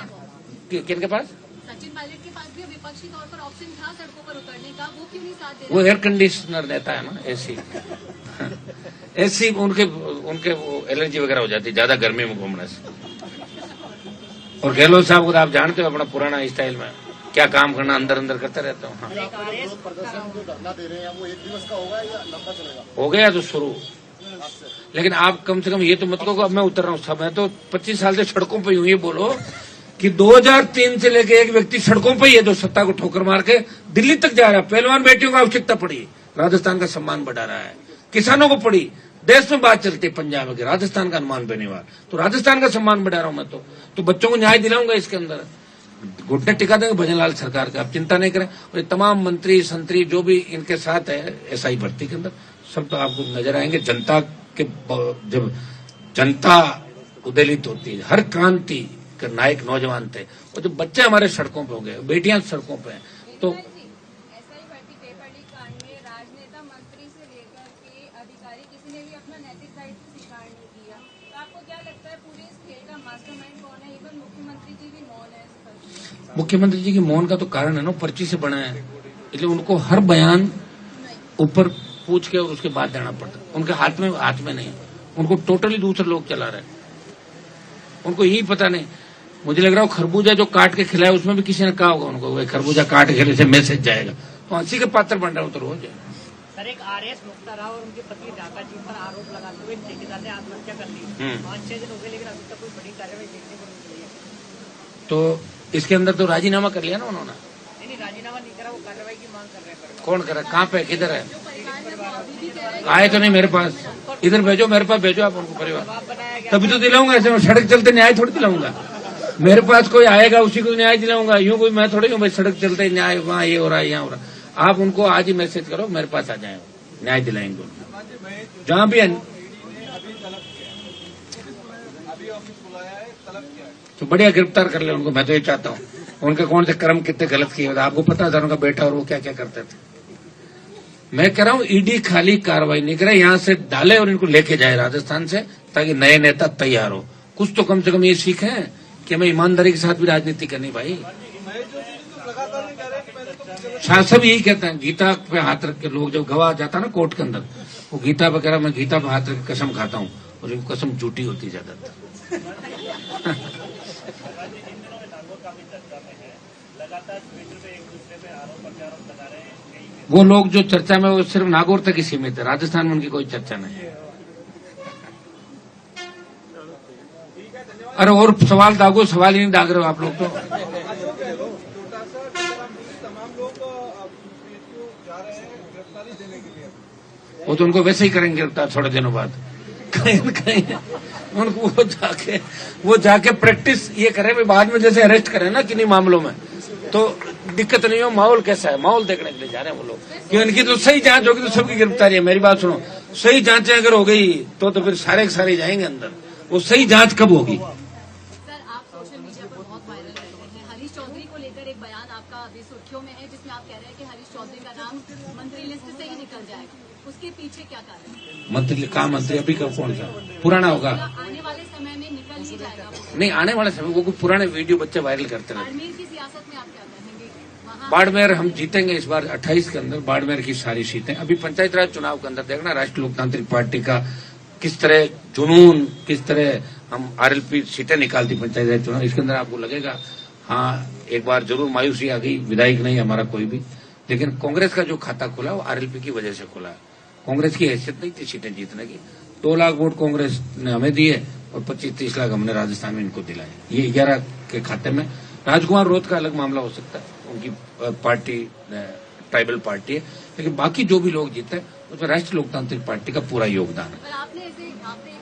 किनके पास? सचिन पायलट के पास भी विपक्षी तौर पर ऑप्शन था सड़कों पर उतरने का, वो क्यों नहीं साथ दे वो रहे? एयर कंडीशनर देता है ना, एसी एसी उनके वो एलर्जी वगैरह हो जाती है ज्यादा गर्मी में घूमने से। और गहलोत साहब को तो आप जानते हो, अपना पुराना स्टाइल में क्या काम करना, अंदर अंदर करते रहते हो। हाँ। प्रदर्शन जो धरना दे रहे हैं वो 1 दिवस का होगा या लंबा चलेगा? हो गया तो शुरू, लेकिन आप कम से कम ये तो मत कहो अब मैं उतर रहा हूँ। सब मैं तो 25 साल से सड़कों पर यूं ही बोलो कि 2003 से लेके एक व्यक्ति सड़कों पर ही है जो सत्ता को ठोकर मार के दिल्ली तक जा रहा है। पहलवान बेटियों को आवश्यकता पड़ी, राजस्थान का सम्मान बढ़ा रहा है, किसानों को पड़ी, देश में बात चलती है पंजाब के, राजस्थान का हनुमान बेनीवाल, तो राजस्थान का सम्मान बढ़ा रहा हूं मैं तो बच्चों को न्याय दिलाऊंगा इसके अंदर। घुटने टिका देंगे भजनलाल सरकार का, आप चिंता नहीं करें। और ये तमाम मंत्री संतरी जो भी इनके साथ है एसआई भर्ती के अंदर, सब तो आपको नजर आएंगे। जनता के जब जनता उद्वेलित होती है, हर क्रांति के नायक नौजवान थे, और जब बच्चे हमारे सड़कों पे हो गए, बेटियां सड़कों पे हैं, तो एसआई भर्ती पेपर लीक कांड में राजनेता मंत्री से लेकर के अधिकारी किसी ने भी अपना नैतिक दायित्व स्वीकार नहीं किया। तो आपको क्या लगता है पूरे इस खेल का मास्टरमाइंड कौन है? इवन मुख्यमंत्री जी भी मौन है इस पर। मुख्यमंत्री जी की मौन का तो कारण है ना, पर्ची से बना है, इसलिए उनको हर बयान ऊपर पूछ के और उसके बाद देना पड़ता है। उनके हाथ में नहीं, उनको टोटली दूसरे लोग चला रहे हैं, उनको यही पता नहीं। मुझे लग रहा है खरबूजा जो काट के खिलाया उसमें भी किसी ने कहा होगा उनको, भाई खरबूजा काट के खिलाने से मैसेज जाएगा, तो हंसी के पात्र बन रहा हो तो रोज है। सर, एक आरएस मुक्ता राव और उनके पति ढाका जी पर आरोप लगाते हुए ठेकेदार ने आत्महत्या कर ली। 5-6 दिन हो गए लेकिन अभी तक कोई बड़ी कार्रवाई देखने को नहीं मिली है। तो इसके अंदर तो राजीनामा कर लिया ना उन्होंने। नहीं, राजीनामा नहीं करा, वो कार्रवाई की मांग कर रहे हैं। कौन कर रहा है, कहाँ पे, किधर है? आए तो नहीं मेरे पास, इधर भेजो, मेरे पास भेजो आप उनको परिवार, तभी तो दिलाऊंगा। ऐसे मैं सड़क चलते न्याय थोड़ी दिलाऊंगा, मेरे पास कोई आएगा उसी को न्याय दिलाऊंगा। यूं कोई मैं थोड़ी हूँ भाई सड़क चलते न्याय, वहाँ ये हो रहा है, यहाँ हो रहा है। आप उनको आज ही मैसेज करो, मेरे पास आ जाए, न्याय दिलाएंगे उनको जहाँ भी है। तो बढ़िया गिरफ्तार कर ले उनको, मैं तो ये चाहता हूँ। उनके कौन से कर्म कितने गलत किए, आपको पता था उनका बेटा और वो क्या क्या करते थे। मैं कह रहा हूँ ईडी खाली कार्रवाई नहीं करे, यहाँ से डाले और इनको लेके जाए राजस्थान से, ताकि नए नेता तैयार हो। कुछ तो कम से कम ये सीखें कि हमें ईमानदारी के साथ भी राजनीति करनी। भाई शासक यही कहते हैं, गीता पे हाथ रख के लोग जब गवाह जाता ना कोर्ट के अंदर, वो गीता पे कह रहा मैं गीता पे हाथ रख के कसम खाता हूँ, और इनको कसम झूठी होती ज्यादातर। वो लोग जो चर्चा में, वो सिर्फ नागौर तक ही सीमित है, राजस्थान में उनकी कोई चर्चा नहीं है। अरे और सवाल दागो, सवाल ही नहीं दाग रहे हो आप लोग तो। वो तो उनको वैसे ही करेंगे गिरफ्तार थोड़े दिनों बाद। कहीं न कहीं उनको वो जाके प्रैक्टिस ये करे, बाद में जैसे अरेस्ट करें ना किन्हीं मामलों में, तो दिक्कत नहीं हो। माहौल कैसा है, माहौल देखने के लिए जा रहे हैं वो लोग कि इनकी तो सही जांच होगी तो सबकी गिरफ्तारी है। मेरी बात सुनो, सही जांचें अगर हो गई तो फिर सारे के सारे जाएंगे अंदर। वो सही जांच कब होगी? सर, आप सोशल मीडिया पर बहुत वायरल कर रहे हैं। हरीश चौधरी को लेकर एक बयान आपका अभी सुर्खियों में है, जिसमें आप कह रहे हैं कि हरीश चौधरी का नाम मंत्री लिस्ट से ही निकल जाएगा। उसके पीछे क्या कारण है? मंत्री कहा, मंत्री अभी का कौन सा पुराना होगा? आने वाले समय में निकल ही जाएगा वो। नहीं, आने वाले समय वो कुछ पुराने वीडियो बच्चे वायरल करते रहे। बाड़मेर की सियासत में आप क्या कहेंगे? वहाँ बाड़मेर हम जीतेंगे इस बार 28 के अंदर, बाड़मेर की सारी सीटें। अभी पंचायत राज चुनाव के अंदर देखना राष्ट्रीय लोकतांत्रिक पार्टी का किस तरह जुनून, किस तरह हम आरएलपी सीटें निकालती पंचायत राज चुनाव। इसके अंदर आपको लगेगा हाँ एक बार जरूर मायूसी आ गई, विधायक नहीं हमारा कोई भी, लेकिन कांग्रेस का जो खाता खुला वो आरएलपी की वजह से खुला है। कांग्रेस की हैसियत नहीं थी सीटें जीतने की। 2 लाख वोट कांग्रेस ने हमें दिए और 25-30 लाख हमने राजस्थान में इनको दिलाए। ये 11 के खाते में। राजकुमार रोत का अलग मामला हो सकता है, उनकी पार्टी ट्राइबल पार्टी है, लेकिन बाकी जो भी लोग जीते उसमें राष्ट्रीय लोकतांत्रिक पार्टी का पूरा योगदान है। पर आपने एक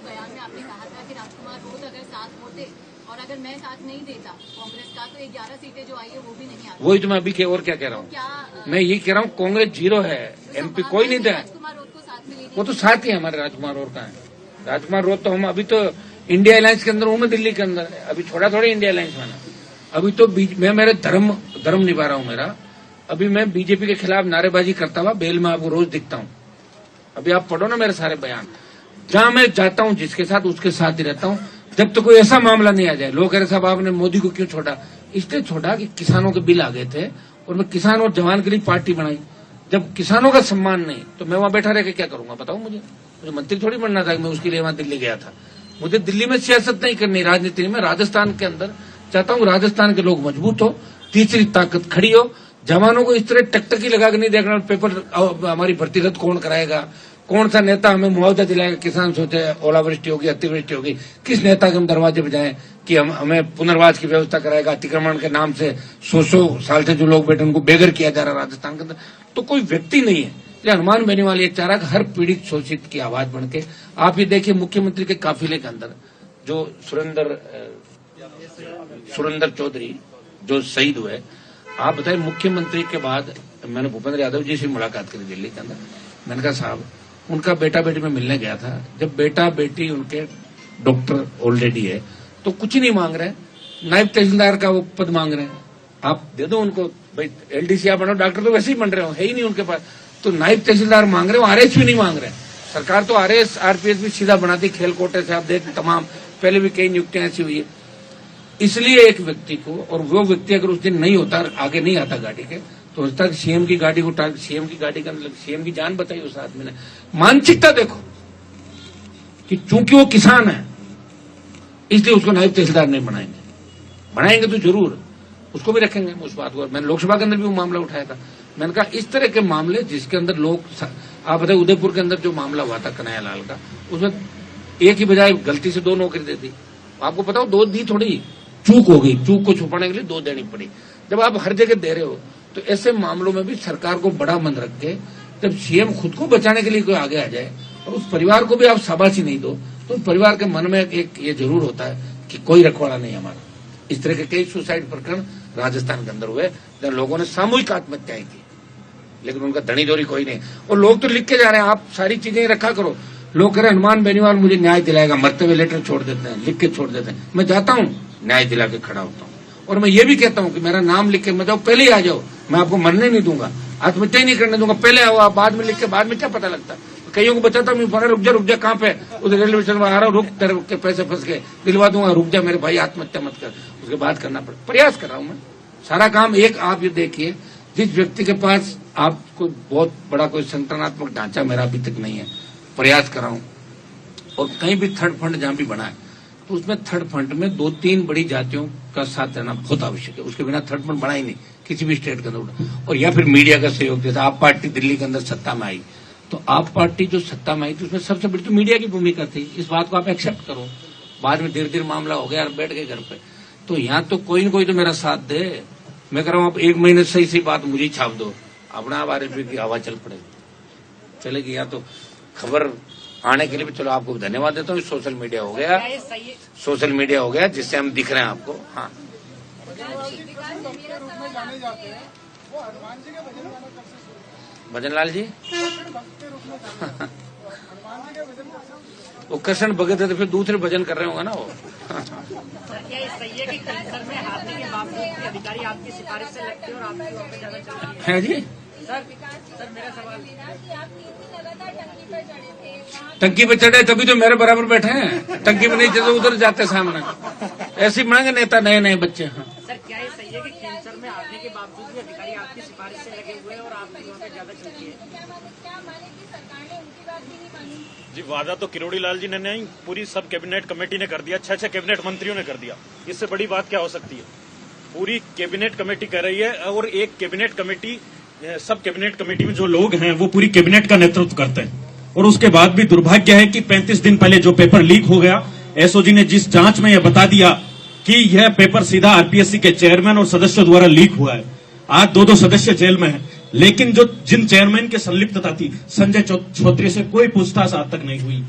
बयान में आपने कहा था कि राजकुमार रोत अगर साथ होते और अगर मैं साथ नहीं देता कांग्रेस का, तो 11 सीटें जो आई है वो भी नहीं आती। वही तो मैं अभी और क्या कह रहा हूँ, मैं ये कह रहा हूँ कांग्रेस 0 है, एमपी कोई नहीं था। राजकुमार रोत को साथ में वो तो साथ ही है हमारे। राजकुमार रोत का है, राजकुमार रोत तो हम अभी तो इंडिया अलायंस के अंदर हूँ, मैं दिल्ली के अंदर, अभी छोड़ा थोड़ा इंडिया अलायंस में। अभी तो मैं मेरे धर्म निभा रहा हूँ मेरा। अभी मैं बीजेपी के खिलाफ नारेबाजी करता हुआ बेल में आपको रोज दिखता हूँ। अभी आप पढ़ो ना मेरे सारे बयान, जहां मैं जाता हूँ जिसके साथ उसके साथ ही रहता हूँ, जब तो कोई ऐसा मामला नहीं आ जाए। लोग कह रहे साहब आपने मोदी को क्यों छोड़ा? इसलिए छोड़ा कि किसानों के बिल आ गए थे और मैं किसान और जवान के लिए पार्टी बनाई। जब किसानों का सम्मान नहीं तो मैं वहां बैठा रह के क्या करूंगा बताओ? मुझे मंत्री थोड़ी बनना था कि मैं उसके लिए वहां दिल्ली गया था। मुझे दिल्ली में सियासत नहीं करनी, राजनीति में। राजस्थान के अंदर चाहता हूँ राजस्थान के लोग मजबूत हो, तीसरी ताकत खड़ी हो। जवानों को इस तरह टकटकी लगा के नहीं देखना पेपर हमारी भर्ती रद्द कौन कराएगा, कौन सा नेता हमें मुआवजा दिलाएगा। किसान सोचे ओलावृष्टि होगी, अतिवृष्टि होगी, किस नेता के हम दरवाजे बजाएं कि हमें पुनर्वास की व्यवस्था कराएगा। अतिक्रमण के नाम से 100 साल से जो लोग बैठे उनको बेघर किया जा रहा है राजस्थान के अंदर। तो कोई व्यक्ति नहीं है। ये हनुमान बेनीवाल ये चाह रहा कि हर पीड़ित शोषित की आवाज बन के। आप ये देखिए मुख्यमंत्री के काफिले के अंदर जो सुरेंद्र चौधरी जो शहीद हुए, आप बताइए मुख्यमंत्री के बाद मैंने भूपेंद्र यादव जी से मुलाकात करी दिल्ली के अंदर। मैंने कहा साहब उनका बेटा बेटी में मिलने गया था, जब बेटा बेटी उनके डॉक्टर ऑलरेडी है तो कुछ ही नहीं मांग रहे, नायब तहसीलदार का वो पद मांग रहे हैं। आप दे दो उनको, भाई एलडीसी आप बनो, डॉक्टर तो वैसे ही बन रहे हो, है ही नहीं उनके पास, तो नायब तहसीलदार मांग रहे हो, आरएस भी नहीं मांग रहे। सरकार तो आरएस आरपीएस भी सीधा बनाती खेल कोटे से। आप देख तमाम पहले भी कई नियुक्तियां ऐसी हुई है। इसलिए एक व्यक्ति को, और वो व्यक्ति अगर उस दिन नहीं होता, आगे नहीं आता गाड़ी के, तो उस तक सीएम की गाड़ी को सीएम की गाड़ी के अंदर सीएम की जान बताई उस आदमी ने। मानसिकता देखो कि चूंकि वो किसान है इसलिए उसको नायब तहसीलदार नहीं बनाएंगे तो जरूर उसको भी रखेंगे। उस बात को मैंने लोकसभा के अंदर भी वो मामला उठाया था। मैंने कहा इस तरह के मामले जिसके अंदर लोग, आप बताए उदयपुर के अंदर जो मामला हुआ था कन्हैया लाल का, उसमें एक ही बजाय गलती से 2 नौकरी दे दी। आपको पता हो 2 दी, थोड़ी चूक हो गई, चूक को छुपाने के लिए 2 देनी पड़ी। जब आप हर जगह दे रहे हो तो ऐसे मामलों में भी सरकार को बड़ा मन रख के, जब सीएम खुद को बचाने के लिए कोई आगे आ जाए और उस परिवार को भी आप शाबाशी नहीं दो, तो उस परिवार के मन में एक ये जरूर होता है कि कोई रखवाड़ा नहीं हमारा। इस तरह के कई सुसाइड प्रकरण राजस्थान के अंदर हुए जहां लोगों ने सामूहिक आत्महत्याएं की, लेकिन उनका धनी धोरी कोई नहीं। और लोग तो लिख के जा रहे हैं, आप सारी चीजें रखा करो। लोग कह रहे हैं हनुमान बेनीवाल मुझे न्याय दिलाएगा, मरते हुए लेटर छोड़ देते हैं, लिख के छोड़ देते हैं। मैं जाता हूँ न्याय दिला के खड़ा होता हूँ, और मैं ये भी कहता हूँ कि मेरा नाम लिख के मत जाओ, पहले ही आ जाओ, मैं आपको मरने नहीं दूंगा, आत्महत्या ही नहीं करने दूंगा। पहले आओ, आप बाद में लिख के बाद में क्या पता लगता। कईयों को बताता हूँ रुक जा कहाँ पे, उधर रेलवे स्टेशन में आ रहा हूँ, रुक तेरे के पैसे फंस गए, दिलवा दूंगा, रुक जा मेरे भाई, आत्महत्या मत कर। उसके बाद करना पड़े, प्रयास कर रहा हूँ मैं सारा काम। एक आप ये देखिए, जिस व्यक्ति के पास आपको बहुत बड़ा कोई संगठनात्मक ढांचा मेरा अभी तक नहीं है, प्रयास कर रहा हूँ। और कहीं भी थर्ड फंड जहां भी बना है तो उसमें थर्ड फंड में 2-3 बड़ी जातियों का साथ देना बहुत आवश्यक है। उसके बिना थर्ड फंड बना ही नहीं किसी भी स्टेट के अंदर। और या फिर मीडिया का सहयोग देता। आप पार्टी दिल्ली के अंदर सत्ता में आई, तो आप पार्टी जो सत्ता में आई थी उसमें सबसे बड़ी तो मीडिया की भूमिका थी। इस बात को आप एक्सेप्ट करो। बाद में धीरे मामला हो गया और बैठ गए घर पे। तो यहाँ तो कोई न कोई तो मेरा साथ दे। मैं कह रहा हूँ आप 1 महीने सही बात मुझे छाप दो, अपना आप आरएलपी की हवा चल पड़ेगी, चलेगी। या तो खबर आने के लिए भी चलो आपको धन्यवाद देता हूँ। सोशल मीडिया हो गया, क्या ये सही है? सोशल मीडिया हो गया जिससे हम दिख रहे हैं आपको। हाँ, जाने जाते हैं वो हनुमान जी के भजन गाना कब से शुरू भजन लाल जी भक्त के रूप में जाने जाते हैं। हनुमान जी के भजन कब से वो कृष्ण भगत है तो फिर दूसरे भजन कर रहे होंगे ना वो। सर क्या ये सही है कि कैंसर में हारने के बावजूद भी अधिकारी आपकी सिफारिश से लगते हैं और आपकी वहाँ पे ज्यादा चल रही है? है जी, सर मेरा सवाल कि आप 3 दिन लगातार टंकी पर चढ़े थे वहाँ टंकी पे चढ़े तभी तो मेरे बराबर बैठे हैं। टंकी पे नहीं चढ़े उधर जाते सामने। ऐसे ही बनाएंगे नेता नए नए बच्चे। हाँ, सर क्या ये सही है कि कैंसर में हारने के बावजूद भी अधिकारी आपकी सिफारिश से लगे हुए हैं और आपकी वहाँ पे ज्यादा चलती है? क्या माने कि सरकार ने उनकी बात भी नहीं मानी? जी, वादा तो किरोड़ी लाल जी ने नहीं, पूरी सब कैबिनेट कमेटी ने कर दिया, 6 कैबिनेट मंत्रियों ने कर दिया। इससे बड़ी बात क्या हो सकती है? पूरी कैबिनेट कमेटी कर रही है और एक कैबिनेट कमेटी, सब कैबिनेट कमेटी में जो लोग हैं वो पूरी कैबिनेट का नेतृत्व करते हैं। और उसके बाद भी दुर्भाग्य है कि 35 दिन पहले जो पेपर लीक हो गया, एसओजी ने जिस जांच में यह बता दिया कि यह पेपर सीधा आरपीएससी के चेयरमैन और सदस्यों द्वारा लीक हुआ है। आज 2 सदस्य जेल में हैं, लेकिन जो जिन चेयरमैन की संलिप्तता थी, संजय छोत्री से कोई पूछताछ आज तक नहीं हुई।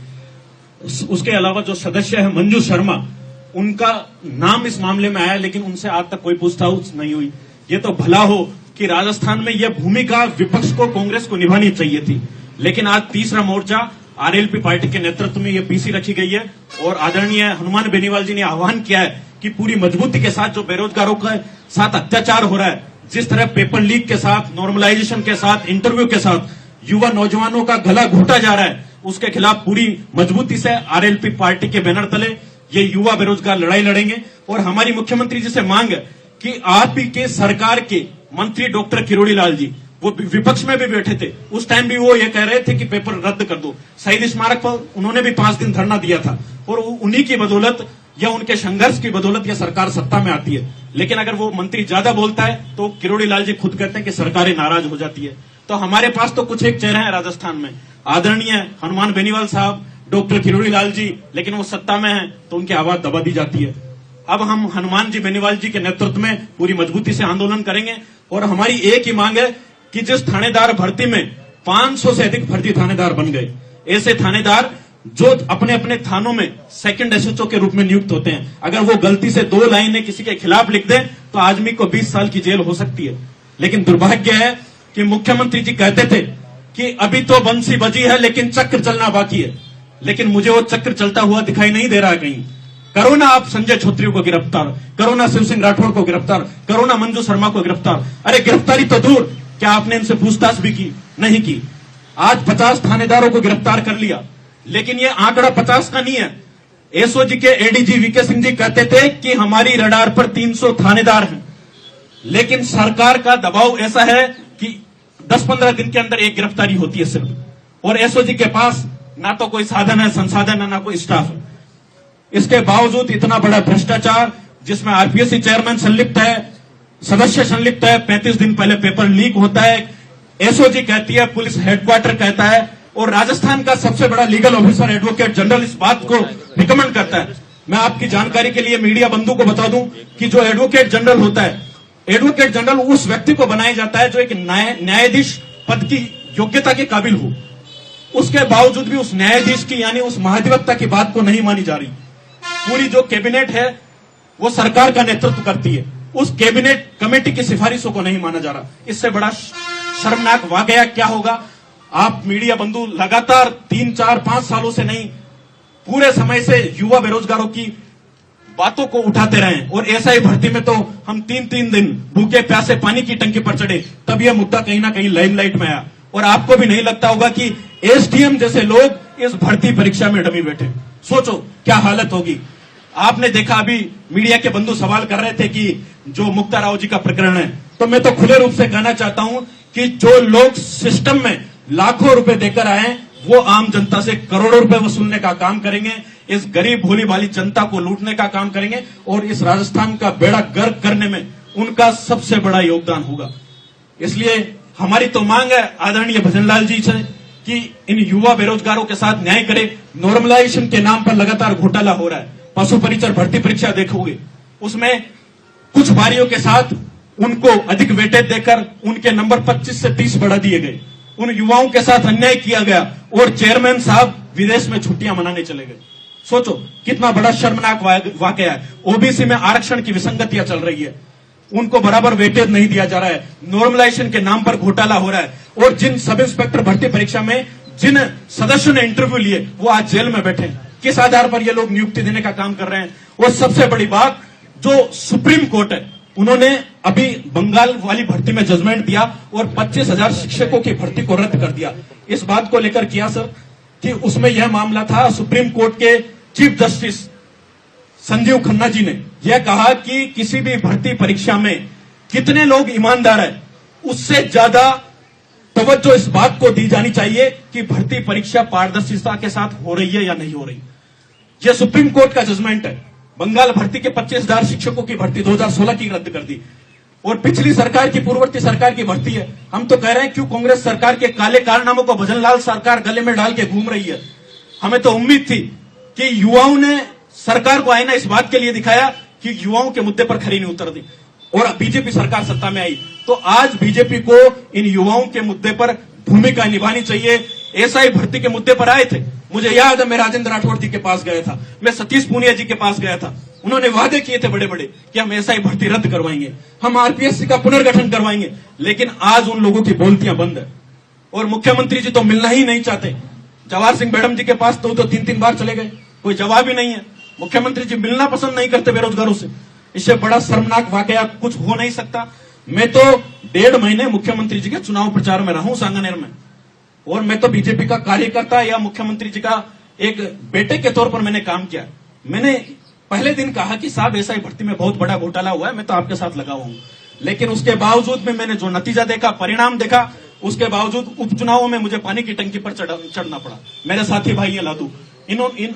उसके अलावा जो सदस्य है मंजू शर्मा, उनका नाम इस मामले में आया लेकिन उनसे आज तक कोई पूछताछ नहीं हुई। ये तो भला हो कि राजस्थान में यह भूमिका विपक्ष को, कांग्रेस को निभानी चाहिए थी, लेकिन आज तीसरा मोर्चा आरएलपी पार्टी के नेतृत्व में यह पीसी रखी गई है। और आदरणीय हनुमान बेनीवाल जी ने आह्वान किया है कि पूरी मजबूती के साथ जो बेरोजगारों के साथ अत्याचार हो रहा है, जिस तरह पेपर लीक के साथ, नॉर्मलाइजेशन के साथ, इंटरव्यू के साथ युवा नौजवानों का गला घोटा जा रहा है, उसके खिलाफ पूरी मजबूती से आरएलपी पार्टी के बैनर तले ये युवा बेरोजगार लड़ाई लड़ेंगे। और हमारी मुख्यमंत्री जी से मांग है कि आप ही के सरकार के मंत्री डॉक्टर किरोड़ी लाल जी, वो विपक्ष में भी बैठे थे, उस टाइम भी वो ये कह रहे थे कि पेपर रद्द कर दो। शहीद स्मारक पर उन्होंने भी 5 दिन धरना दिया था और उन्हीं की बदौलत या उनके संघर्ष की बदौलत यह सरकार सत्ता में आती है। लेकिन अगर वो मंत्री ज्यादा बोलता है तो किरोड़ी लाल जी खुद कहते हैं कि सरकारें नाराज हो जाती है। तो हमारे पास तो कुछ एक चेहरे हैं राजस्थान में, आदरणीय हनुमान बेनीवाल साहब, डॉक्टर किरोड़ी लाल जी, लेकिन वो सत्ता में है तो उनकी आवाज दबा दी जाती है। अब हम हनुमान जी बेनीवाल जी के नेतृत्व में पूरी मजबूती से आंदोलन करेंगे और हमारी एक ही मांग है कि जिस थानेदार भर्ती में 500 से अधिक भर्ती थानेदार बन गए, ऐसे थानेदार जो अपने अपने थानों में सेकंड एसएचओ के रूप में नियुक्त होते हैं, अगर वो गलती से 2 लाइनें किसी के खिलाफ लिख दें तो आदमी को 20 साल की जेल हो सकती है। लेकिन दुर्भाग्य है कि मुख्यमंत्री जी कहते थे कि अभी तो बंसी बजी है लेकिन चक्र चलना बाकी है, लेकिन मुझे वो चक्र चलता हुआ दिखाई नहीं दे रहा है कहीं। करो ना आप संजय छोत्री को गिरफ्तार, करो ना शिव सिंह राठौड़ को गिरफ्तार, करो ना मंजू शर्मा को गिरफ्तार। अरे गिरफ्तारी तो दूर, क्या आपने इनसे पूछताछ भी की? नहीं की। आज 50 थानेदारों को गिरफ्तार कर लिया, लेकिन ये आंकड़ा 50 का नहीं है। एसओजी के एडीजी वीके सिंह जी कहते थे कि हमारी रडार पर 300 थानेदार हैं, लेकिन सरकार का दबाव ऐसा है कि 10-15 दिन के अंदर एक गिरफ्तारी होती है सिर्फ। और एसओजी के पास ना तो कोई साधन है, संसाधन है, ना कोई स्टाफ है। इसके बावजूद इतना बड़ा भ्रष्टाचार जिसमें आरपीएससी चेयरमैन संलिप्त है, सदस्य संलिप्त है, 35 दिन पहले पेपर लीक होता है, एसओजी कहती है, पुलिस हेडक्वार्टर कहता है, और राजस्थान का सबसे बड़ा लीगल ऑफिसर एडवोकेट जनरल इस बात को रिकमेंड करता है। मैं आपकी जानकारी के लिए मीडिया बंधु को बता दूं कि जो एडवोकेट जनरल होता है, एडवोकेट जनरल उस व्यक्ति को बनाया जाता है जो एक न्यायाधीश पद की योग्यता के काबिल हो। उसके बावजूद भी उस न्यायाधीश की यानी उस महाधिवक्ता की बात को नहीं मानी जा रही। पूरी जो कैबिनेट है वो सरकार का नेतृत्व करती है, उस कैबिनेट कमेटी की सिफारिशों को नहीं माना जा रहा। इससे बड़ा शर्मनाक वाकया क्या होगा? आप मीडिया बंधु लगातार 3, 4, 5 सालों से नहीं, पूरे समय से युवा बेरोजगारों की बातों को उठाते रहे, और एसआई भर्ती में तो हम 3-3 दिन भूखे प्यासे पानी की टंकी पर चढ़े, तब यह मुद्दा कहीं ना कहीं लाइमलाइट में आया। और आपको भी नहीं लगता होगा कि एसडीएम जैसे लोग इस भर्ती परीक्षा में डमी बैठे। सोचो क्या हालत होगी। आपने देखा, अभी मीडिया के बंधु सवाल कर रहे थे कि जो मुक्ता राव जी का प्रकरण है, तो मैं तो खुले रूप से कहना चाहता हूं कि जो लोग सिस्टम में लाखों रुपए देकर आए, वो आम जनता से करोड़ों रुपए वसूलने का काम करेंगे, इस गरीब भोली भाली जनता को लूटने का काम करेंगे, और इस राजस्थान का बेड़ा गर्क करने में उनका सबसे बड़ा योगदान होगा। इसलिए हमारी तो मांग है आदरणीय भजनलाल जी से कि इन युवा बेरोजगारों के साथ न्याय करें। नॉर्मलाइजेशन के नाम पर लगातार घोटाला हो रहा है। पशु परिचर भर्ती परीक्षा देखोगे, उसमें कुछ बारियों के साथ उनको अधिक वेटेज देकर उनके नंबर 25 से 30 बढ़ा दिए गए। उन युवाओं के साथ अन्याय किया गया और चेयरमैन साहब विदेश में छुट्टियां मनाने चले गए। सोचो कितना बड़ा शर्मनाक वाकया है। ओबीसी में आरक्षण की विसंगतियां चल रही है, उनको बराबर वेटेज नहीं दिया जा रहा है, नॉर्मलाइजेशन के नाम पर घोटाला हो रहा है, और जिन सब इंस्पेक्टर भर्ती परीक्षा में जिन सदस्यों ने इंटरव्यू लिए वो आज जेल में बैठे हैं। किस आधार पर ये लोग नियुक्ति देने का काम कर रहे हैं? और सबसे बड़ी बात, जो सुप्रीम कोर्ट है उन्होंने अभी बंगाल वाली भर्ती में जजमेंट दिया और 25,000 शिक्षकों की भर्ती को रद्द कर दिया। इस बात को लेकर किया सर कि उसमें यह मामला था, सुप्रीम कोर्ट के चीफ जस्टिस संजीव खन्ना जी ने यह कहा कि किसी भी भर्ती परीक्षा में कितने लोग ईमानदार है उससे ज्यादा तवज्जो इस बात को दी जानी चाहिए कि भर्ती परीक्षा पारदर्शिता के साथ हो रही है या नहीं हो रही। यह सुप्रीम कोर्ट का जजमेंट है। बंगाल भर्ती के 25,000 शिक्षकों की भर्ती 2016 की रद्द कर दी, और पिछली सरकार की, पूर्ववर्ती सरकार की भर्ती है। हम तो कह रहे हैं क्यों कांग्रेस सरकार के काले कारनामों को भजनलाल सरकार गले में डाल के घूम रही है। हमें तो उम्मीद थी कि युवाओं ने सरकार को आईना इस बात के लिए दिखाया कि युवाओं के मुद्दे पर खरी नहीं उतर दी, और बीजेपी सरकार सत्ता में आई तो आज बीजेपी को इन युवाओं के मुद्दे पर भूमिका निभानी चाहिए। एसआई भर्ती के मुद्दे पर आए थे, मुझे याद है मैं राजेंद्र राठौड़ जी के पास गया था, मैं सतीश पूनिया जी के पास गया था। उन्होंने वादे किए थे बड़े बड़े कि हम एसआई भर्ती रद्द करवाएंगे, हम आरपीएससी का पुनर्गठन करवाएंगे, लेकिन आज उन लोगों की बोलतियां बंद है। और मुख्यमंत्री जी तो मिलना ही नहीं चाहते। जवाहर सिंह मैडम जी के पास तो 3-3 बार चले गए, कोई जवाब ही नहीं है। मुख्यमंत्री जी मिलना पसंद नहीं करते बेरोजगारों से। इससे बड़ा शर्मनाक वाकया कुछ हो नहीं सकता। मैं तो 1.5 महीने मुख्यमंत्री जी के चुनाव प्रचार में रहा हूं सांगानेर में, और मैं तो बीजेपी का कार्यकर्ता या मुख्यमंत्री जी का एक बेटे के तौर पर मैंने काम किया। मैंने पहले दिन कहा कि साहब एसआई भर्ती में बहुत बड़ा घोटाला हुआ है, मैं तो आपके साथ लगा हुआ हूं, लेकिन उसके बावजूद में मैंने जो नतीजा देखा, परिणाम देखा, उसके बावजूद उपचुनावों में मुझे पानी की टंकी पर चढ़ना पड़ा। मेरे साथी भाई है लादू,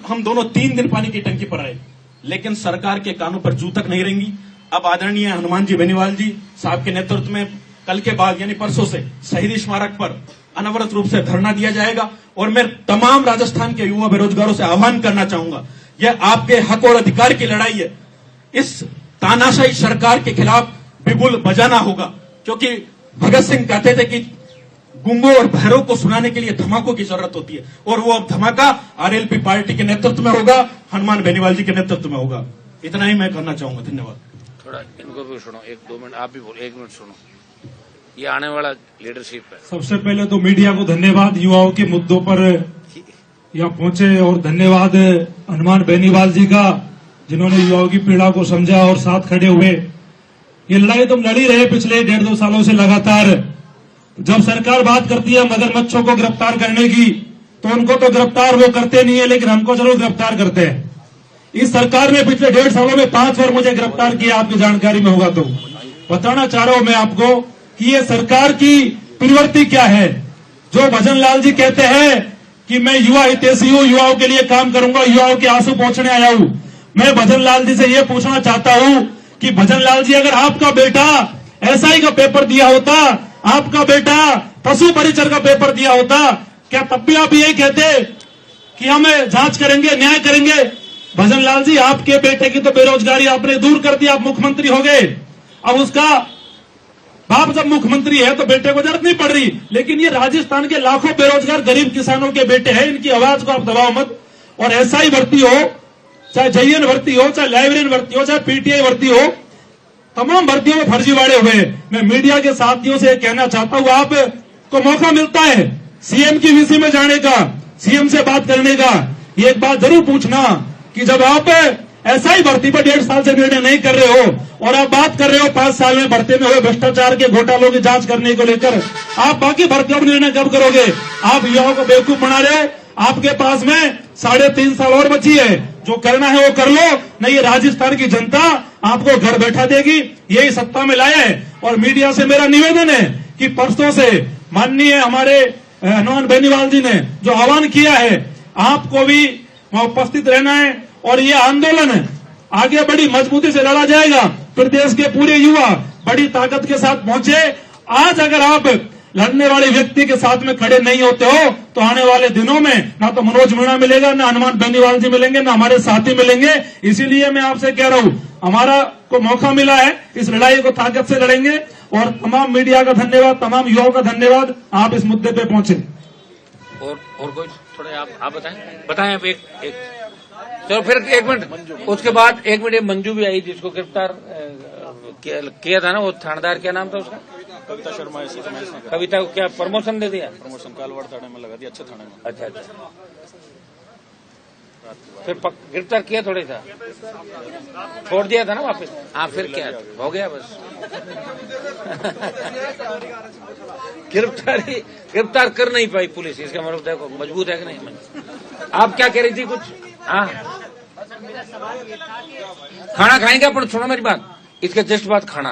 हम दोनों 3 दिन पानी की टंकी पर आए, लेकिन सरकार के कानों पर जू तक नहीं रेंगी। अब आदरणीय हनुमान जी बेनीवाल जी साहब के नेतृत्व में कल के बाद यानी परसों से शहीदी स्मारक पर अनवरत रूप से धरना दिया जाएगा, और मैं तमाम राजस्थान के युवा बेरोजगारों से आह्वान करना चाहूंगा, यह आपके हक और अधिकार की लड़ाई है। इस तानाशाही सरकार के खिलाफ बिगुल बजाना होगा, क्योंकि भगत सिंह कहते थे कि गुंगों और बहरों को सुनाने के लिए धमाकों की जरूरत होती है, और वो अब धमाका आरएलपी पार्टी के नेतृत्व में होगा, हनुमान बेनीवाल जी के नेतृत्व में होगा। इतना ही मैं करना चाहूंगा। धन्यवाद। थोड़ा इनको भी सुनो, 1-2 मिनट आप भी बोलो, 1 मिनट सुनो। ये आने वाला लीडरशिप है। सबसे पहले तो मीडिया को धन्यवाद, युवाओं के मुद्दों पर यहाँ पहुंचे, और धन्यवाद हनुमान बेनीवाल जी का जिन्होंने युवाओं की पीड़ा को समझा और साथ खड़े हुए। ये लड़ाई तुम लड़ी रहे पिछले 1.5-2 सालों से लगातार। जब सरकार बात करती है मगरमच्छों को गिरफ्तार करने की, तो उनको तो गिरफ्तार वो करते नहीं है, लेकिन हमको जरूर गिरफ्तार करते हैं। इस सरकार ने पिछले 1.5 सालों में 5 बार मुझे गिरफ्तार किया, आपकी जानकारी में होगा तो बताना चाह रहा हूं मैं आपको कि ये सरकार की प्रवृत्ति क्या है। जो भजनलाल जी कहते हैं कि मैं युवा हितैषी हूं, युवाओं के लिए काम करूंगा, युवाओं के आंसू पोंछने आया हूं, मैं भजनलाल जी से ये पूछना चाहता हूं कि भजनलाल जी, अगर आपका बेटा एसआई का पेपर दिया होता, आपका बेटा पशु परिचर का पेपर दिया होता, क्या तब भी आप यही कहते कि हम जांच करेंगे, न्याय करेंगे? भजनलाल जी, आपके बेटे की तो बेरोजगारी आपने दूर कर दी, आप मुख्यमंत्री हो गए। अब उसका बाप जब मुख्यमंत्री है तो बेटे को जरूरत नहीं पड़ रही, लेकिन ये राजस्थान के लाखों बेरोजगार गरीब किसानों के बेटे हैं, इनकी आवाज को आप दबाओ मत। और एसआई भर्ती हो, चाहे जेईएन भर्ती हो, चाहे लाइब्रेरियन भर्ती हो, चाहे पीटीआई भर्ती हो, तमाम भर्तियों में फर्जीवाड़े हुए। मैं मीडिया के साथियों से कहना चाहता हूं, आपको मौका मिलता है सीएम की वीसी में जाने का, सीएम से बात करने का, ये एक बात जरूर पूछना कि जब आप एसआई भर्ती पर 1.5 साल से निर्णय नहीं कर रहे हो और आप बात कर रहे हो 5 साल में भर्ती में हुए भ्रष्टाचार के घोटालों की जांच करने को लेकर, आप बाकी भर्तियों में निर्णय कब करोगे? आप युवाओं को बेवकूफ बना रहे हो। आपके पास में 3.5 साल और बची है, जो करना है वो कर लो, नहीं ये राजस्थान की जनता आपको घर बैठा देगी, यही सत्ता में लाया है। और मीडिया से मेरा निवेदन है कि परसों से माननीय हमारे हनुमान बेनीवाल जी ने जो आह्वान किया है, आपको भी वहां उपस्थित रहना है, और ये आंदोलन आगे बड़ी मजबूती से लड़ा जाएगा। प्रदेश के पूरे युवा बड़ी ताकत के साथ पहुंचे। आज अगर आप लड़ने वाले व्यक्ति के साथ में खड़े नहीं होते हो तो आने वाले दिनों में ना तो मनोज मीणा मिलेगा, ना हनुमान बेनीवाल जी मिलेंगे, ना हमारे साथी मिलेंगे। इसीलिए मैं आपसे कह रहा हूं, हमारा को मौका मिला है, इस लड़ाई को ताकत से लड़ेंगे। और तमाम मीडिया का धन्यवाद, तमाम युवाओं का धन्यवाद, आप इस मुद्दे पे पहुंचे। और कोई थोड़े आप बताएं आप एक चलो फिर 1 मिनट, उसके बाद 1 मिनट मंजू भी आई जिसको गिरफ्तार किया था ना, वो थानेदार, क्या नाम था उसका? कविता शर्मा। कविता को क्या प्रमोशन दे दिया? प्रमोशन कालवाड़ थाने में लगा दिया, अच्छे थाने में। अच्छा फिर गिरफ्तार किया, थोड़े था छोड़ दिया था ना वापस। हाँ फिर क्या हो गया बस। गिरफ्तार कर नहीं पाई पुलिस, इसका मतलब देखो मजबूत है कि नहीं। आप क्या कह रही थी कुछ? हाँ खाना खाएंगे अपन, सुनो मेरी बात, इसके जस्ट बाद खाना,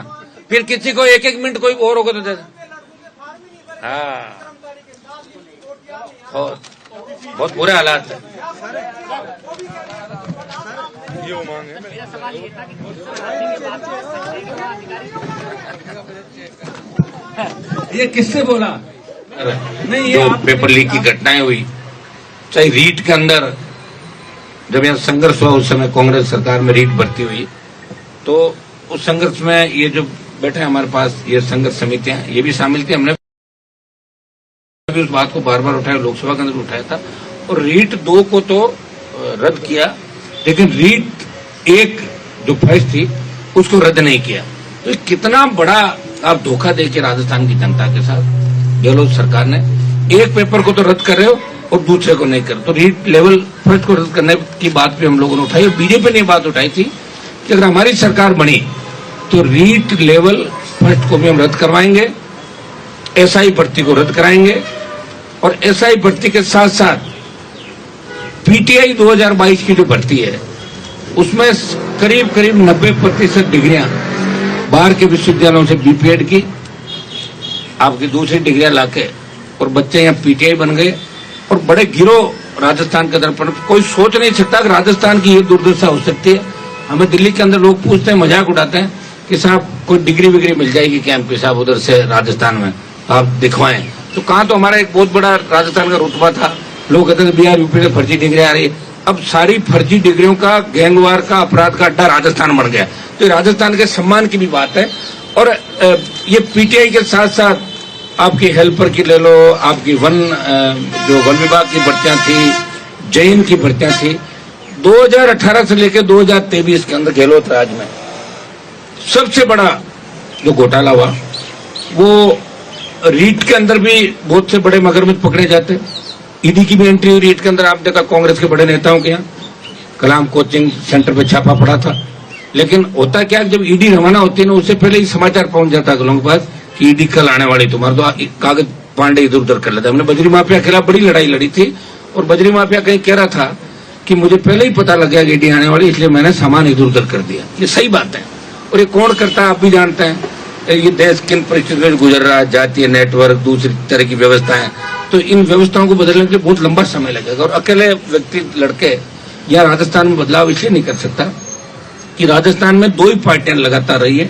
फिर किसी को 1-1 मिनट कोई और होगा तो दे। हाँ बहुत बुरे हालात है। ये मांग है। मेरा सवाल ये था कि के बाद ये किससे बोला? नहीं, ये जो पेपर लीक की घटनाएं हुई, चाहे रीट के अंदर जब यहाँ संघर्ष हुआ, उस समय कांग्रेस सरकार में रीट भर्ती हुई, तो उस संघर्ष में ये जो बैठे हमारे पास ये संघर्ष समितियां, ये भी शामिल थी। हमने भी उस बात को बार बार उठाया, लोकसभा के अंदर उठाया था, और रीट 2 को तो रद्द किया, लेकिन रीट 1 जो फैसला थी उसको रद्द नहीं किया। तो कितना बड़ा आप धोखा दे के राजस्थान की जनता के साथ गहलोत सरकार ने, एक पेपर को तो रद्द कर रहे हो और दूसरे को नहीं कर। तो रीट लेवल फर्स्ट को रद्द करने की बात भी हम लोगों ने उठाई, और बीजेपी ने बात उठाई थी कि अगर हमारी सरकार बनी तो रीट लेवल फर्स्ट को भी हम रद्द करवाएंगे, एसआई भर्ती को रद्द कराएंगे, और एसआई भर्ती के साथ साथ पीटीआई 2022 की जो भर्ती है उसमें करीब 90% डिग्रियां बाहर के विश्वविद्यालयों से बीपीएड की, आपकी दूसरी डिग्रियां लाके, और बच्चे यहाँ पीटीआई बन गए, और बड़े गिरोह राजस्थान के अंदर। कोई सोच नहीं सकता कि राजस्थान की ये दुर्दशा हो सकती है। हमें दिल्ली के अंदर लोग पूछते हैं, मजाक उड़ाते हैं कि साहब कोई डिग्री विग्री मिल जाएगी क्या एमपी साहब उधर से राजस्थान में, आप दिखवाएं। तो कहाँ, तो हमारा एक बहुत बड़ा राजस्थान का रुतबा था, लोग कहते थे बिहार यूपी में फर्जी डिग्री आ रही है। अब सारी फर्जी डिग्रियों का, गैंगवार का, अपराध का अड्डा राजस्थान बन गया। तो राजस्थान के सम्मान की भी बात है। और ये पीटीआई के साथ साथ आपकी हेल्पर की ले लो, आपकी जो वन विभाग की भर्तियां थी, जैन की भर्तियां थी, 2018 से लेकर 2023 के अंदर गहलोत राज में सबसे बड़ा जो घोटाला हुआ, वो रीट के अंदर भी बहुत से बड़े मगरमच्छ पकड़े जाते। ईडी की भी एंट्री हुई रीट के अंदर। आप देखा कांग्रेस के बड़े नेताओं के यहाँ कलाम कोचिंग सेंटर पे छापा पड़ा था। लेकिन होता क्या, जब ईडी रवाना होती है ना, उससे पहले ही समाचार पहुंच जाता है लोगों के पास कि ईडी कल आने वाली, तुम्हारा तो कागज पांडे इधर उधर कर लेता। हमने बजरी माफिया के खिलाफ बड़ी लड़ाई लड़ी थी, और बजरी माफिया कहीं कह रहा था कि मुझे पहले ही पता लग गया कि ईडी आने वाली, इसलिए मैंने सामान इधर उधर कर दिया। ये सही बात है, और ये कौन करता है आप भी जानते हैं। ये देश किन परिस्थितियों में गुजर रहा है, जातीय नेटवर्क, दूसरी तरह की व्यवस्थाएं, तो इन व्यवस्थाओं को बदलने के लिए बहुत लंबा समय लगेगा। और अकेले व्यक्ति लड़के या राजस्थान में बदलाव इसलिए नहीं कर सकता कि राजस्थान में 2 ही पार्टियां लगातार रही है,